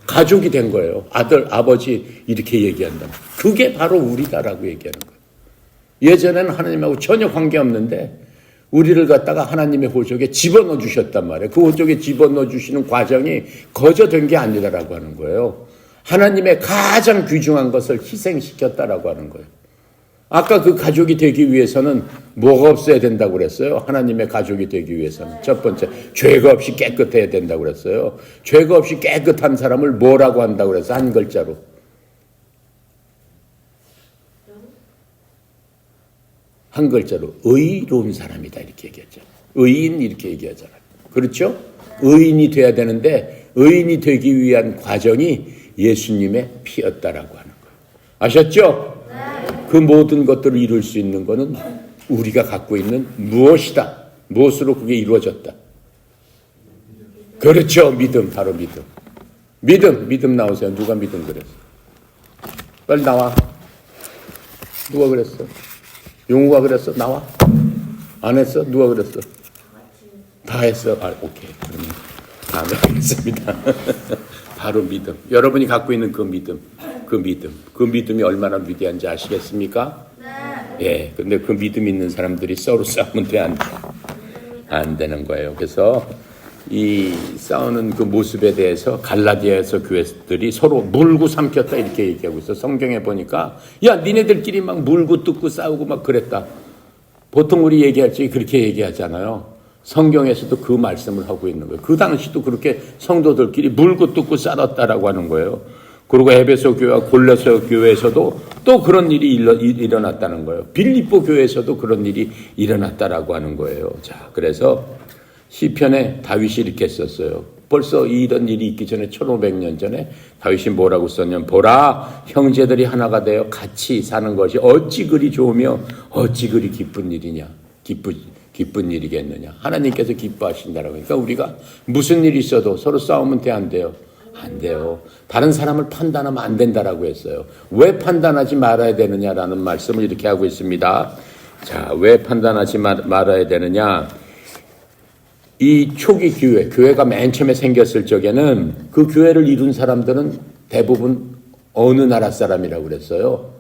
가족이 된 거예요. 아들, 아버지 이렇게 얘기한다. 그게 바로 우리다라고 얘기하는 거예요. 예전에는 하나님하고 전혀 관계없는데 우리를 갖다가 하나님의 호적에 집어넣어 주셨단 말이에요. 그 호적에 집어넣어 주시는 과정이 거저된 게 아니다라고 하는 거예요. 하나님의 가장 귀중한 것을 희생시켰다라고 하는 거예요. 아까 그 가족이 되기 위해서는 뭐가 없어야 된다고 그랬어요? 하나님의 가족이 되기 위해서는 첫 번째 죄가 없이 깨끗해야 된다고 그랬어요. 죄가 없이 깨끗한 사람을 뭐라고 한다고 그랬어요? 한 글자로. 한 글자로 의로운 사람이다 이렇게 얘기하죠. 의인 이렇게 얘기하잖아요. 그렇죠? 의인이 돼야 되는데 의인이 되기 위한 과정이 예수님의 피였다라고 하는 거예요. 아셨죠? 그 모든 것들을 이룰 수 있는 것은 우리가 갖고 있는 무엇이다. 무엇으로 그게 이루어졌다. 그렇죠. 믿음, 바로 믿음. 믿음 나오세요. 누가 믿음 그랬어? 빨리 나와. 누가 그랬어? 용우가 그랬어? 나와. 안 했어? 누가 그랬어? 다 했어. 아, 오케이. 그러면 다음에 하겠습니다. 바로 믿음. 여러분이 갖고 있는 그 믿음. 그 믿음이 얼마나 위대한지 아시겠습니까? 네. 예. 근데 그 믿음 있는 사람들이 서로 싸우면 돼, 안 돼? 안 되는 거예요. 그래서 이 싸우는 그 모습에 대해서 갈라디아에서 교회들이 서로 물고 삼켰다 이렇게 얘기하고 있어. 성경에 보니까 야, 니네들끼리 막 물고 뜯고 싸우고 막 그랬다. 보통 우리 얘기할 때 그렇게 얘기하잖아요. 성경에서도 그 말씀을 하고 있는 거예요. 그 당시도 그렇게 성도들끼리 물고 뜯고 싸웠다라고 하는 거예요. 그리고 에베소 교회와 골로새 교회에서도 또 그런 일이 일어났다는 거예요. 빌립보 교회에서도 그런 일이 일어났다라고 하는 거예요. 자, 그래서 시편에 다윗이 이렇게 썼어요. 벌써 이런 일이 있기 전에 1500년 전에 다윗이 뭐라고 썼냐면 보라 형제들이 하나가 되어 같이 사는 것이 어찌 그리 좋으며 어찌 그리 기쁜 일이냐. 기쁜 일이겠느냐. 하나님께서 기뻐하신다라고. 그러니까 우리가 무슨 일이 있어도 서로 싸우면 돼, 안 돼요? 안 돼요. 다른 사람을 판단하면 안 된다라고 했어요. 왜 판단하지 말아야 되느냐라는 말씀을 이렇게 하고 있습니다. 자, 왜 판단하지 말아야 되느냐. 이 초기 교회가 맨 처음에 생겼을 적에는 그 교회를 이룬 사람들은 대부분 어느 나라 사람이라고 그랬어요?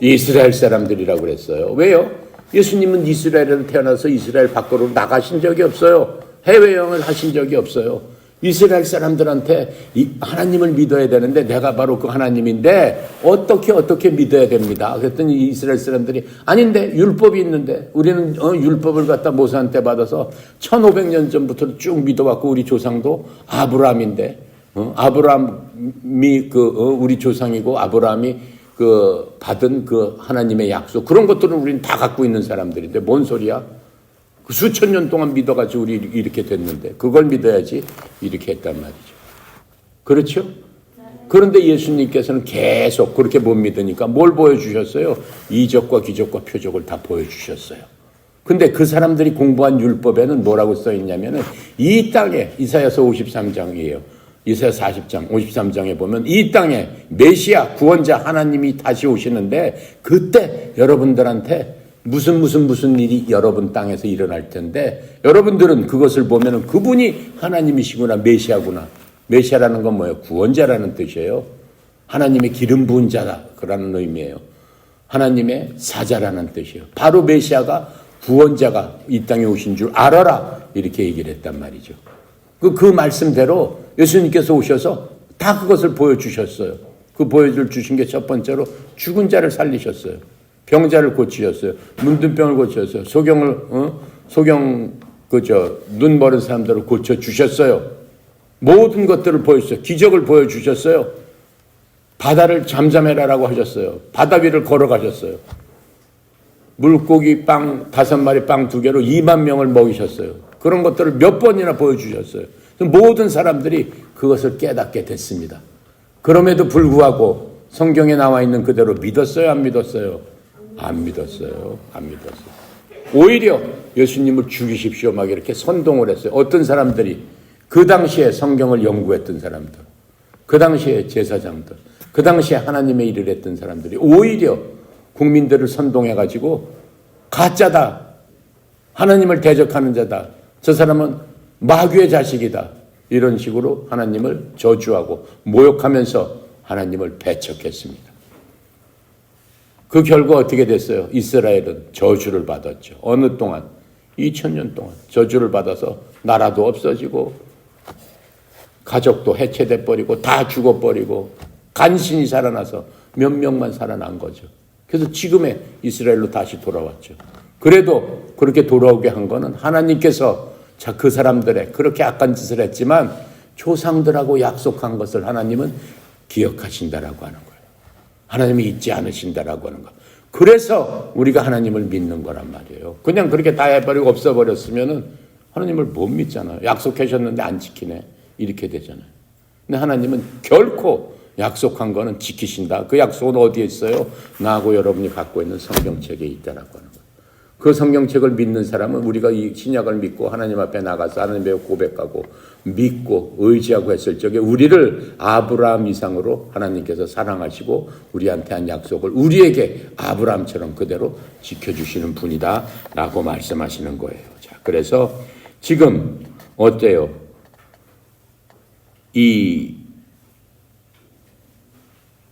이스라엘 사람들이라고 그랬어요. 왜요? 예수님은 이스라엘에서 태어나서 이스라엘 밖으로 나가신 적이 없어요. 해외여행을 하신 적이 없어요. 이스라엘 사람들한테 하나님을 믿어야 되는데 내가 바로 그 하나님인데 어떻게 믿어야 됩니다. 그랬더니 이스라엘 사람들이 아닌데 율법이 있는데 우리는 율법을 갖다 모세한테 받아서 1500년 전부터 쭉 믿어왔고 우리 조상도 아브라함인데 아브라함이 우리 조상이고 아브라함이 받은 그 하나님의 약속 그런 것들은 우리는 다 갖고 있는 사람들인데 뭔 소리야? 수천 년 동안 믿어가지고 우리 이렇게 됐는데 그걸 믿어야지 이렇게 했단 말이죠. 그렇죠? 그런데 예수님께서는 계속 그렇게 못 믿으니까 뭘 보여주셨어요? 이적과 기적과 표적을 다 보여주셨어요. 근데 그 사람들이 공부한 율법에는 뭐라고 써있냐면은 이 땅에 이사야서 53장이에요. 이사야 40장 53장에 보면 이 땅에 메시아 구원자 하나님이 다시 오시는데 그때 여러분들한테 무슨 일이 여러분 땅에서 일어날 텐데 여러분들은 그것을 보면은 그분이 하나님이시구나 메시아구나. 메시아라는 건 뭐예요? 구원자라는 뜻이에요. 하나님의 기름 부은 자라는 의미예요. 하나님의 사자라는 뜻이에요. 바로 메시아가 구원자가 이 땅에 오신 줄 알아라 이렇게 얘기를 했단 말이죠. 그 말씀대로 예수님께서 오셔서 다 그것을 보여주셨어요. 그 보여주신 게 첫 번째로 죽은 자를 살리셨어요. 병자를 고치셨어요. 문둥병을 고치셨어요. 눈 멀은 사람들을 고쳐주셨어요. 모든 것들을 보여주셨어요. 기적을 보여주셨어요. 바다를 잠잠해라라고 하셨어요. 바다 위를 걸어가셨어요. 물고기 빵 5마리 빵 2개로 2만 명을 먹이셨어요. 그런 것들을 몇 번이나 보여주셨어요. 모든 사람들이 그것을 깨닫게 됐습니다. 그럼에도 불구하고 성경에 나와 있는 그대로 믿었어요? 안 믿었어요? 안 믿었어요. 오히려 예수님을 죽이십시오 막 이렇게 선동을 했어요. 어떤 사람들이 그 당시에 성경을 연구했던 사람들, 그 당시에 제사장들, 그 당시에 하나님의 일을 했던 사람들이 오히려 국민들을 선동해가지고 가짜다, 하나님을 대적하는 자다, 저 사람은 마귀의 자식이다 이런 식으로 하나님을 저주하고 모욕하면서 하나님을 배척했습니다. 그 결과 어떻게 됐어요? 이스라엘은 저주를 받았죠. 어느 동안? 2000년 동안 저주를 받아서 나라도 없어지고 가족도 해체돼 버리고 다 죽어버리고 간신히 살아나서 몇 명만 살아난 거죠. 그래서 지금의 이스라엘로 다시 돌아왔죠. 그래도 그렇게 돌아오게 한 거는 하나님께서 그 사람들의 그렇게 악한 짓을 했지만 조상들하고 약속한 것을 하나님은 기억하신다라고 하는 거예요. 하나님이 잊지 않으신다라고 하는 거. 그래서 우리가 하나님을 믿는 거란 말이에요. 그냥 그렇게 다 해버리고 없어버렸으면은 하나님을 못 믿잖아요. 약속하셨는데 안 지키네. 이렇게 되잖아요. 근데 하나님은 결코 약속한 거는 지키신다. 그 약속은 어디에 있어요? 나하고 여러분이 갖고 있는 성경책에 있다라고 하는 거예요. 그 성경책을 믿는 사람은 우리가 이 신약을 믿고 하나님 앞에 나가서 하나님의 고백하고 믿고 의지하고 했을 적에 우리를 아브라함 이상으로 하나님께서 사랑하시고 우리한테 한 약속을 우리에게 아브라함처럼 그대로 지켜주시는 분이다 라고 말씀하시는 거예요. 자, 그래서 지금 어때요? 이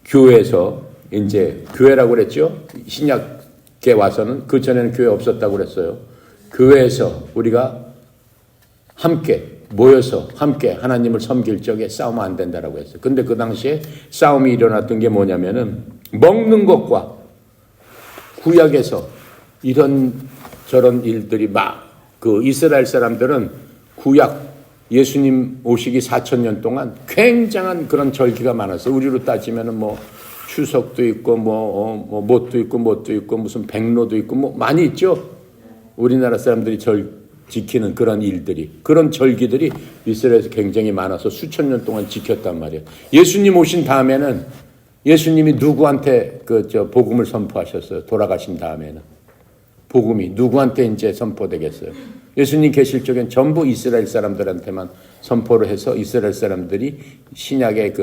교회에서 이제 교회라고 그랬죠? 신약에 와서는 그전에는 교회 없었다고 그랬어요. 교회에서 우리가 함께 모여서 함께 하나님을 섬길 적에 싸우면 안 된다라고 했어요. 근데 그 당시에 싸움이 일어났던 게 뭐냐면은 먹는 것과 구약에서 이런 저런 일들이 막 그 이스라엘 사람들은 구약 예수님 오시기 4,000년 동안 굉장한 그런 절기가 많았어요. 우리로 따지면은 뭐 추석도 있고 못도 있고 무슨 백로도 있고 뭐 많이 있죠. 우리나라 사람들이 지키는 그런 일들이, 그런 절기들이 이스라엘에서 굉장히 많아서 수천 년 동안 지켰단 말이에요. 예수님 오신 다음에는 예수님이 누구한테 복음을 선포하셨어요? 돌아가신 다음에는. 복음이 누구한테 이제 선포되겠어요? 예수님 계실 적엔 전부 이스라엘 사람들한테만 선포를 해서 이스라엘 사람들이 신약의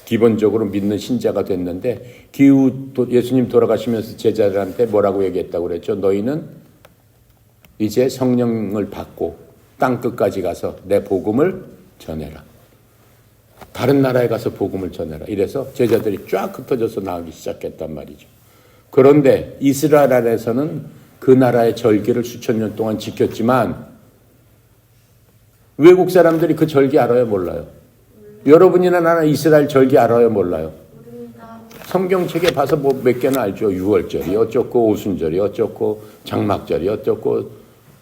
기본적으로 믿는 신자가 됐는데 예수님 돌아가시면서 제자들한테 뭐라고 얘기했다고 그랬죠? 너희는 이제 성령을 받고 땅 끝까지 가서 내 복음을 전해라. 다른 나라에 가서 복음을 전해라. 이래서 제자들이 쫙 흩어져서 나가기 시작했단 말이죠. 그런데 이스라엘 안에서는 그 나라의 절기를 수천 년 동안 지켰지만 외국 사람들이 그 절기 알아요, 몰라요? 여러분이나 나는 이스라엘 절기 알아요, 몰라요? 모릅니다. 성경책에 봐서 뭐 몇 개나 알죠. 6월절이 어쩌고 오순절이 어쩌고 장막절이 어쩌고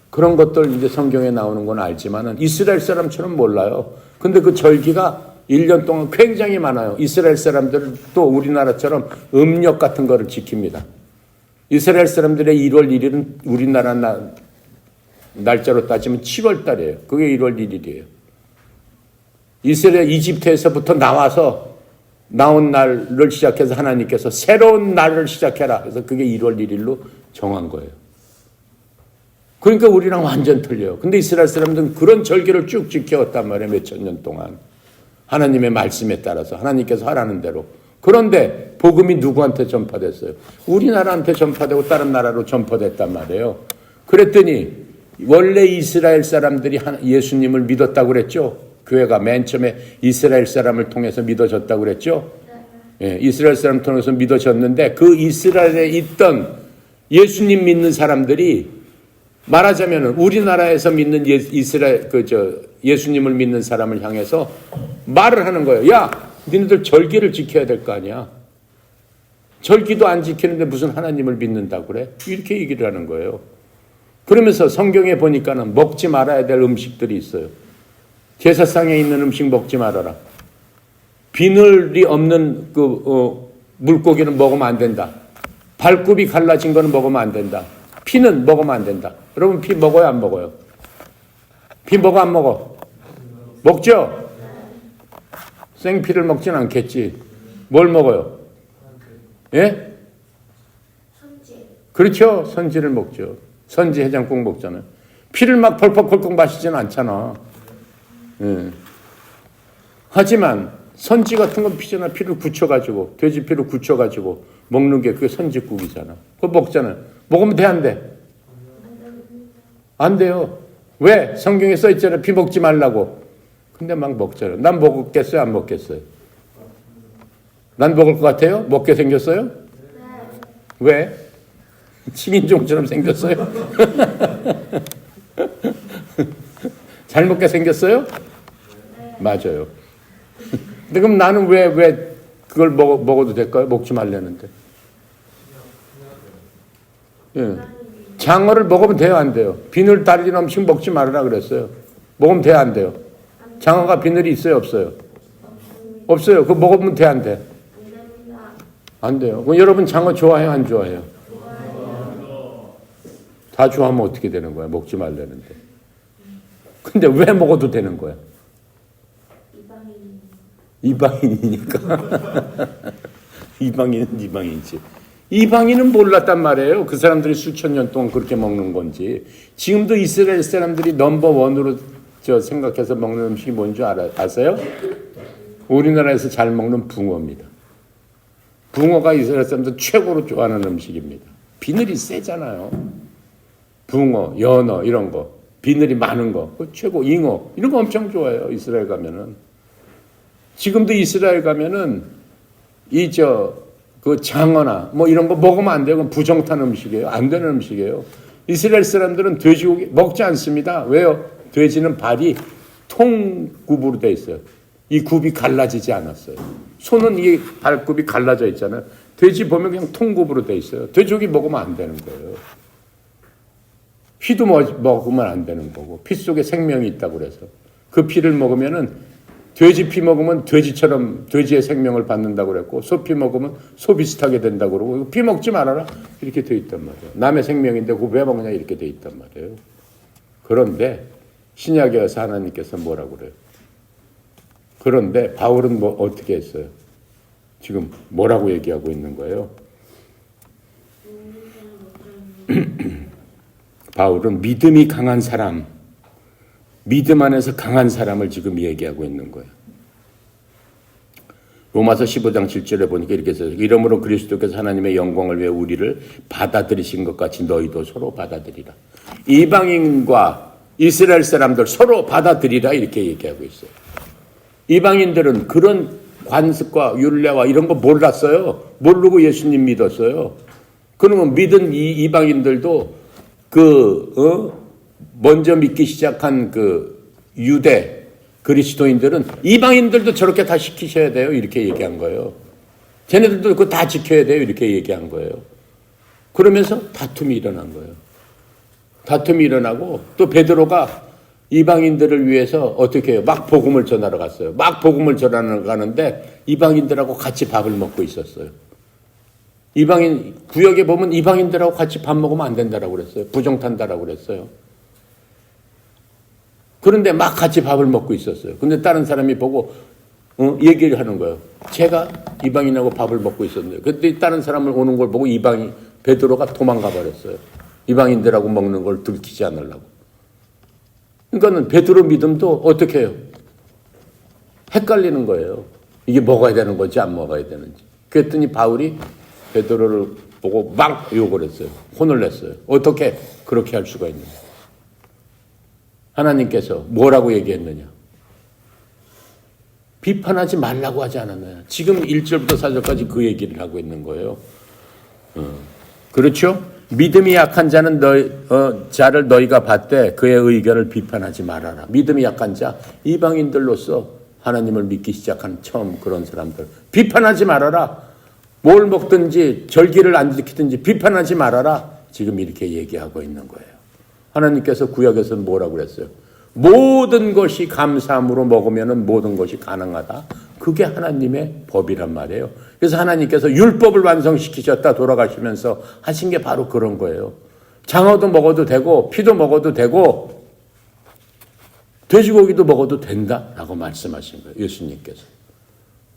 그런 것들 이제 성경에 나오는 건 알지만은 이스라엘 사람처럼 몰라요. 근데 그 절기가 1년 동안 굉장히 많아요. 이스라엘 사람들은 또 우리나라처럼 음력 같은 거를 지킵니다. 이스라엘 사람들의 1월 1일은 우리나라 날짜로 따지면 7월 달이에요. 그게 1월 1일이에요. 이스라엘 이집트에서부터 나온 날을 시작해서 하나님께서 새로운 날을 시작해라. 그래서 그게 1월 1일로 정한 거예요. 그러니까 우리랑 완전 틀려요. 근데 이스라엘 사람들은 그런 절기를 쭉 지켜왔단 말이에요. 몇천 년 동안. 하나님의 말씀에 따라서 하나님께서 하라는 대로. 그런데 복음이 누구한테 전파됐어요? 우리나라한테 전파되고 다른 나라로 전파됐단 말이에요. 그랬더니 원래 이스라엘 사람들이 예수님을 믿었다고 그랬죠? 교회가 맨 처음에 이스라엘 사람을 통해서 믿어졌다고 그랬죠? 예, 이스라엘 사람 통해서 믿어졌는데 그 이스라엘에 있던 예수님 믿는 사람들이 말하자면 우리나라에서 믿는 예수님을 믿는 사람을 향해서 말을 하는 거예요. 야, 니네들 절기를 지켜야 될 거 아니야. 절기도 안 지키는데 무슨 하나님을 믿는다고 그래? 이렇게 얘기를 하는 거예요. 그러면서 성경에 보니까는 먹지 말아야 될 음식들이 있어요. 제사상에 있는 음식 먹지 말아라. 비늘이 없는 물고기는 먹으면 안 된다. 발굽이 갈라진 거는 먹으면 안 된다. 피는 먹으면 안 된다. 여러분 피 먹어요, 안 먹어요? 피 먹어, 안 먹어? 먹죠? 생피를 먹진 않겠지. 뭘 먹어요? 예? 선지. 그렇죠. 선지를 먹죠. 선지 해장국 먹잖아요. 피를 막 펄펄펄펄 마시지는 않잖아. 예. 하지만 선지 같은 건 피잖아. 피를 굳혀가지고 돼지 피를 굳혀가지고 먹는 게 그게 선지국이잖아. 그거 먹잖아요. 먹으면 돼, 안 돼? 안 돼요. 왜? 성경에 써 있잖아요. 피 먹지 말라고. 근데 막 먹잖아요. 난 먹겠어요? 안 먹겠어요? 난 먹을 것 같아요? 먹게 생겼어요? 네. 왜? 치민종처럼 생겼어요? 잘 먹게 생겼어요? 네. 맞아요. 근데 그럼 나는 왜 그걸 먹어도 될까요? 먹지 말라는데. 예. 장어를 먹으면 돼요, 안 돼요? 비늘 달린 음식 먹지 말아라 그랬어요. 먹으면 돼요, 안 돼요? 장어가 비늘이 있어요, 없어요? 없어요. 그거 먹으면 돼, 안 돼? 안 됩니다. 안 돼요. 그럼 여러분 장어 좋아해요, 안 좋아해요? 다 좋아하면 어떻게 되는 거야? 먹지 말라는데. 근데 왜 먹어도 되는 거야? 이방인이니까. 이방인은 이방인이지. 이방인은 몰랐단 말이에요. 그 사람들이 수천 년 동안 그렇게 먹는 건지. 지금도 이스라엘 사람들이 넘버원으로 생각해서 먹는 음식이 뭔지 아세요? 우리나라에서 잘 먹는 붕어입니다. 붕어가 이스라엘 사람들 최고로 좋아하는 음식입니다. 비늘이 세잖아요. 붕어, 연어 이런 거. 비늘이 많은 거. 최고. 잉어. 이런 거 엄청 좋아해요. 이스라엘 가면은. 지금도 이스라엘 가면은 그 장어나 뭐 이런 거 먹으면 안 돼요. 그건 부정탄 음식이에요. 안 되는 음식이에요. 이스라엘 사람들은 돼지고기 먹지 않습니다. 왜요? 돼지는 발이 통굽으로 돼 있어요. 이 굽이 갈라지지 않았어요. 소는 이 발굽이 갈라져 있잖아요. 돼지 보면 그냥 통굽으로 돼 있어요. 돼지고기 먹으면 안 되는 거예요. 피도 먹으면 안 되는 거고 피 속에 생명이 있다고 그래서 그 피를 먹으면은 돼지 피 먹으면 돼지처럼 돼지의 생명을 받는다고 그랬고 소 피 먹으면 소 비슷하게 된다고 그러고 피 먹지 말아라 이렇게 돼 있단 말이에요. 남의 생명인데 그거 왜 먹냐 이렇게 돼 있단 말이에요. 그런데 신약에 와서 하나님께서 뭐라고 그래요? 그런데 바울은 뭐 어떻게 했어요? 지금 뭐라고 얘기하고 있는 거예요? 바울은 믿음이 강한 사람, 믿음 안에서 강한 사람을 지금 얘기하고 있는 거예요. 로마서 15장 7절에 보니까 이렇게 써요. 이러므로 그리스도께서 하나님의 영광을 위해 우리를 받아들이신 것 같이 너희도 서로 받아들이라. 이방인과 이스라엘 사람들 서로 받아들이라 이렇게 얘기하고 있어요. 이방인들은 그런 관습과 율례와 이런 거 몰랐어요. 모르고 예수님 믿었어요. 그러면 믿은 이 이방인들도 먼저 믿기 시작한 유대 그리스도인들은 이방인들도 저렇게 다 시키셔야 돼요. 이렇게 얘기한 거예요. 쟤네들도 그거 다 지켜야 돼요. 이렇게 얘기한 거예요. 그러면서 다툼이 일어난 거예요. 다툼이 일어나고 또 베드로가 이방인들을 위해서 어떻게 해요? 막 복음을 전하러 갔어요. 막 복음을 전하러 가는데 이방인들하고 같이 밥을 먹고 있었어요. 이방인 구역에 보면 이방인들하고 같이 밥 먹으면 안 된다라고 그랬어요. 부정탄다라고 그랬어요. 그런데 막 같이 밥을 먹고 있었어요. 근데 다른 사람이 보고 얘기를 하는 거예요. 제가 이방인하고 밥을 먹고 있었는데 그때 다른 사람을 오는 걸 보고 베드로가 도망가 버렸어요. 이방인들하고 먹는 걸 들키지 않으려고. 그러니까는 베드로 믿음도 어떻게 해요? 헷갈리는 거예요. 이게 먹어야 되는 건지 안 먹어야 되는지. 그랬더니 바울이 베드로를 보고 막 욕을 했어요. 혼을 냈어요. 어떻게 그렇게 할 수가 있느냐. 하나님께서 뭐라고 얘기했느냐. 비판하지 말라고 하지 않았나요? 지금 1절부터 4절까지 그 얘기를 하고 있는 거예요. 그렇죠? 믿음이 약한 자는 자를 너희가 봤되 그의 의견을 비판하지 말아라. 믿음이 약한 자, 이방인들로서 하나님을 믿기 시작한 처음 그런 사람들. 비판하지 말아라. 뭘 먹든지 절기를 안 지키든지 비판하지 말아라. 지금 이렇게 얘기하고 있는 거예요. 하나님께서 구약에서는 뭐라고 그랬어요? 모든 것이 감사함으로 먹으면 모든 것이 가능하다. 그게 하나님의 법이란 말이에요. 그래서 하나님께서 율법을 완성시키셨다 돌아가시면서 하신 게 바로 그런 거예요. 장어도 먹어도 되고 피도 먹어도 되고 돼지고기도 먹어도 된다라고 말씀하신 거예요. 예수님께서.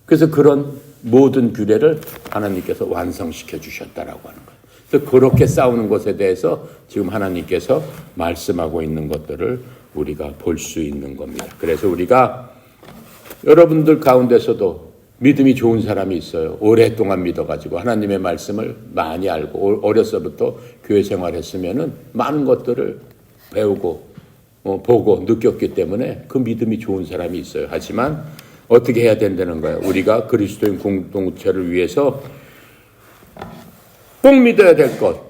그래서 그런 모든 규례를 하나님께서 완성시켜 주셨다라고 하는 거예요. 그래서 그렇게 싸우는 것에 대해서 지금 하나님께서 말씀하고 있는 것들을 우리가 볼 수 있는 겁니다. 그래서 우리가 여러분들 가운데서도 믿음이 좋은 사람이 있어요. 오랫동안 믿어가지고 하나님의 말씀을 많이 알고 어려서부터 교회 생활했으면은 많은 것들을 배우고 보고 느꼈기 때문에 그 믿음이 좋은 사람이 있어요. 하지만 어떻게 해야 된다는 거예요? 우리가 그리스도인 공동체를 위해서 꼭 믿어야 될 것,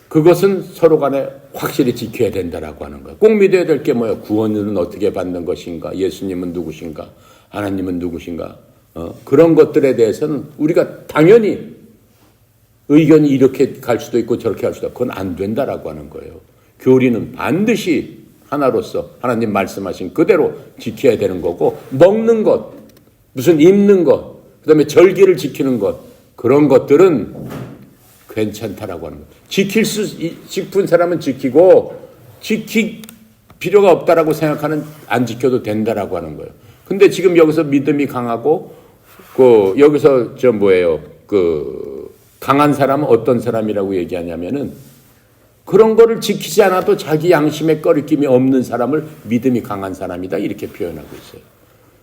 그것은 서로 간에 확실히 지켜야 된다라고 하는 거예요. 꼭 믿어야 될 게 뭐예요? 구원은 어떻게 받는 것인가? 예수님은 누구신가? 하나님은 누구신가? 그런 것들에 대해서는 우리가 당연히 의견이 이렇게 갈 수도 있고 저렇게 할 수도 있고 그건 안 된다라고 하는 거예요. 교리는 반드시 하나로서 하나님 말씀하신 그대로 지켜야 되는 거고 먹는 것, 무슨 입는 것, 그다음에 절기를 지키는 것 그런 것들은 괜찮다라고 하는 거예요. 지킬 수 싶은 사람은 지키고 지킬 필요가 없다라고 생각하는 안 지켜도 된다라고 하는 거예요. 근데 지금 여기서 믿음이 강하고 여기서 강한 사람은 어떤 사람이라고 얘기하냐면은 그런 거를 지키지 않아도 자기 양심에 꺼리낌이 없는 사람을 믿음이 강한 사람이다 이렇게 표현하고 있어요.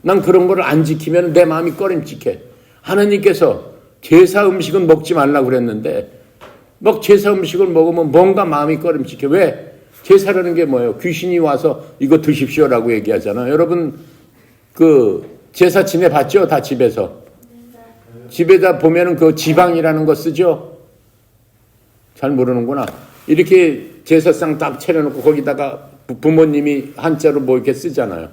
난 그런 거를 안 지키면 내 마음이 꺼림칙해. 하나님께서 제사 음식은 먹지 말라고 그랬는데 제사 음식을 먹으면 뭔가 마음이 꺼림칙해. 왜? 제사라는 게 뭐예요? 귀신이 와서 이거 드십시오라고 얘기하잖아요. 여러분 제사 지내봤죠? 다 집에서. 집에다 보면은 그 지방이라는 거 쓰죠? 잘 모르는구나. 이렇게 제사상 딱 차려놓고 거기다가 부모님이 한자로 뭐 이렇게 쓰잖아요.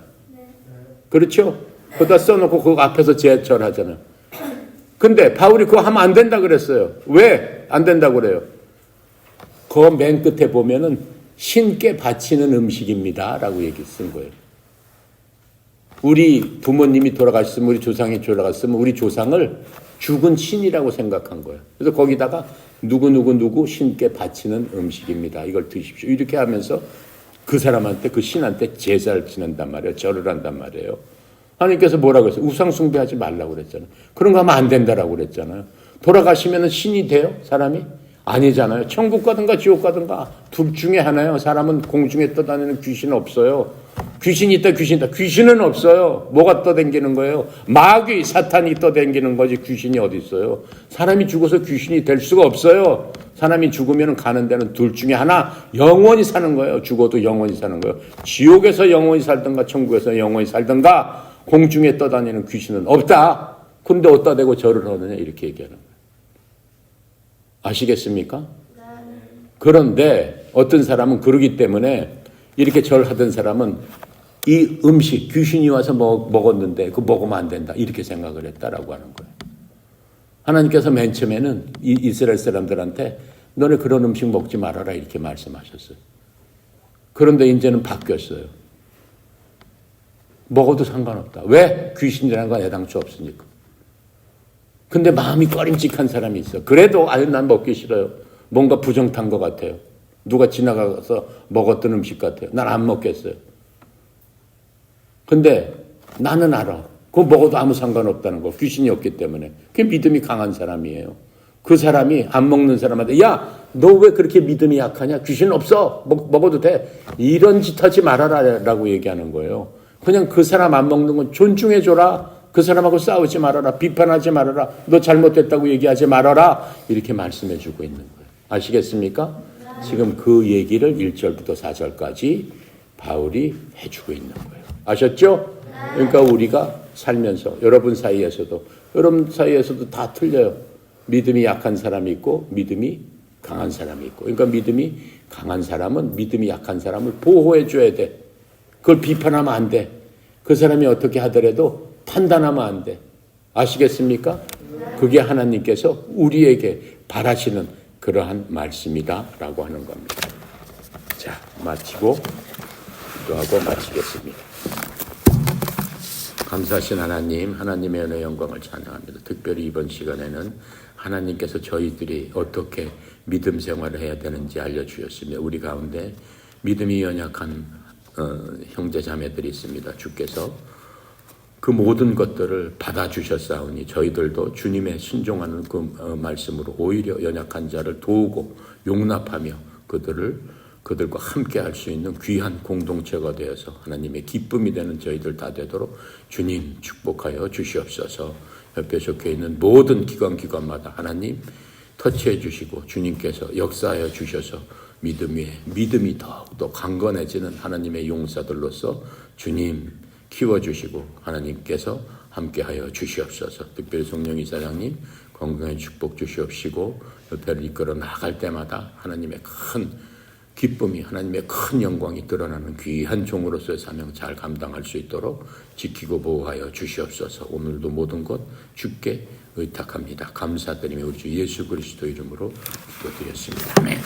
그렇죠? 거기다 써놓고 그거 앞에서 제철하잖아요. 근데 바울이 그거 하면 안 된다 그랬어요. 왜 안 된다고 그래요? 그 맨 끝에 보면은 신께 바치는 음식입니다 라고 얘기 쓴 거예요. 우리 부모님이 돌아가셨으면 우리 조상이 돌아갔으면 우리 조상을 죽은 신이라고 생각한 거예요. 그래서 거기다가 누구 신께 바치는 음식입니다. 이걸 드십시오. 이렇게 하면서 그 사람한테 그 신한테 제사를 지낸단 말이에요. 절을 한단 말이에요. 하나님께서 뭐라고 했어요? 우상 숭배하지 말라고 그랬잖아요. 그런 거 하면 안 된다라고 그랬잖아요. 돌아가시면 신이 돼요? 사람이? 아니잖아요. 천국 가든가 지옥 가든가 둘 중에 하나요. 사람은 공중에 떠다니는 귀신은 없어요. 귀신이 있다 귀신은 없어요. 뭐가 떠다니는 거예요? 마귀 사탄이 떠다니는 거지 귀신이 어디 있어요. 사람이 죽어서 귀신이 될 수가 없어요. 사람이 죽으면 가는 데는 둘 중에 하나 영원히 사는 거예요. 죽어도 영원히 사는 거예요. 지옥에서 영원히 살든가 천국에서 영원히 살든가 공중에 떠다니는 귀신은 없다. 그런데 어디다 대고 절을 하느냐 이렇게 얘기하는 거예요. 아시겠습니까? 그런데 어떤 사람은 그러기 때문에 이렇게 절하던 사람은 이 음식 귀신이 와서 먹었는데 그거 먹으면 안 된다 이렇게 생각을 했다라고 하는 거예요. 하나님께서 맨 처음에는 이 이스라엘 사람들한테 너네 그런 음식 먹지 말아라 이렇게 말씀하셨어요. 그런데 이제는 바뀌었어요. 먹어도 상관없다. 왜? 귀신이라는 건 애당초 없으니까. 근데 마음이 꺼림칙한 사람이 있어. 그래도 아유 난 먹기 싫어요. 뭔가 부정탄 것 같아요. 누가 지나가서 먹었던 음식 같아요. 난 안 먹겠어요. 근데 나는 알아. 그거 먹어도 아무 상관없다는 거. 귀신이 없기 때문에. 그게 믿음이 강한 사람이에요. 그 사람이 안 먹는 사람한테 야, 너 왜 그렇게 믿음이 약하냐? 귀신 없어. 먹어도 돼. 이런 짓 하지 말아라 라고 얘기하는 거예요. 그냥 그 사람 안 먹는 건 존중해줘라. 그 사람하고 싸우지 말아라. 비판하지 말아라. 너 잘못됐다고 얘기하지 말아라. 이렇게 말씀해주고 있는 거예요. 아시겠습니까? 지금 그 얘기를 1절부터 4절까지 바울이 해주고 있는 거예요. 아셨죠? 그러니까 우리가 살면서 여러분 사이에서도 다 틀려요. 믿음이 약한 사람이 있고 믿음이 강한 사람이 있고. 그러니까 믿음이 강한 사람은 믿음이 약한 사람을 보호해 줘야 돼. 그걸 비판하면 안 돼. 그 사람이 어떻게 하더라도 판단하면 안 돼. 아시겠습니까? 그게 하나님께서 우리에게 바라시는 그러한 말씀이다라고 하는 겁니다. 자, 마치고 기도하고 마치겠습니다. 감사하신 하나님, 하나님의 은혜 영광을 찬양합니다. 특별히 이번 시간에는 하나님께서 저희들이 어떻게 믿음 생활을 해야 되는지 알려주셨습니다. 우리 가운데 믿음이 연약한 형제 자매들이 있습니다. 주께서 그 모든 것들을 받아주셨사오니 저희들도 주님의 순종하는 그 말씀으로 오히려 연약한 자를 도우고 용납하며 그들과 함께 할 수 있는 귀한 공동체가 되어서 하나님의 기쁨이 되는 저희들 다 되도록 주님 축복하여 주시옵소서. 옆에 적혀 있는 모든 기관마다 하나님 터치해 주시고 주님께서 역사하여 주셔서 믿음이 더욱더 강건해지는 하나님의 용사들로서 주님 키워주시고 하나님께서 함께하여 주시옵소서. 특별히 성령 이사장님 건강에 축복 주시옵시고 옆에를 이끌어 나갈 때마다 하나님의 큰 기쁨이 하나님의 큰 영광이 드러나는 귀한 종으로서의 사명 잘 감당할 수 있도록 지키고 보호하여 주시옵소서. 오늘도 모든 것 주께 의탁합니다. 감사드리며 우리 주 예수 그리스도 이름으로 기도드렸습니다. 아멘.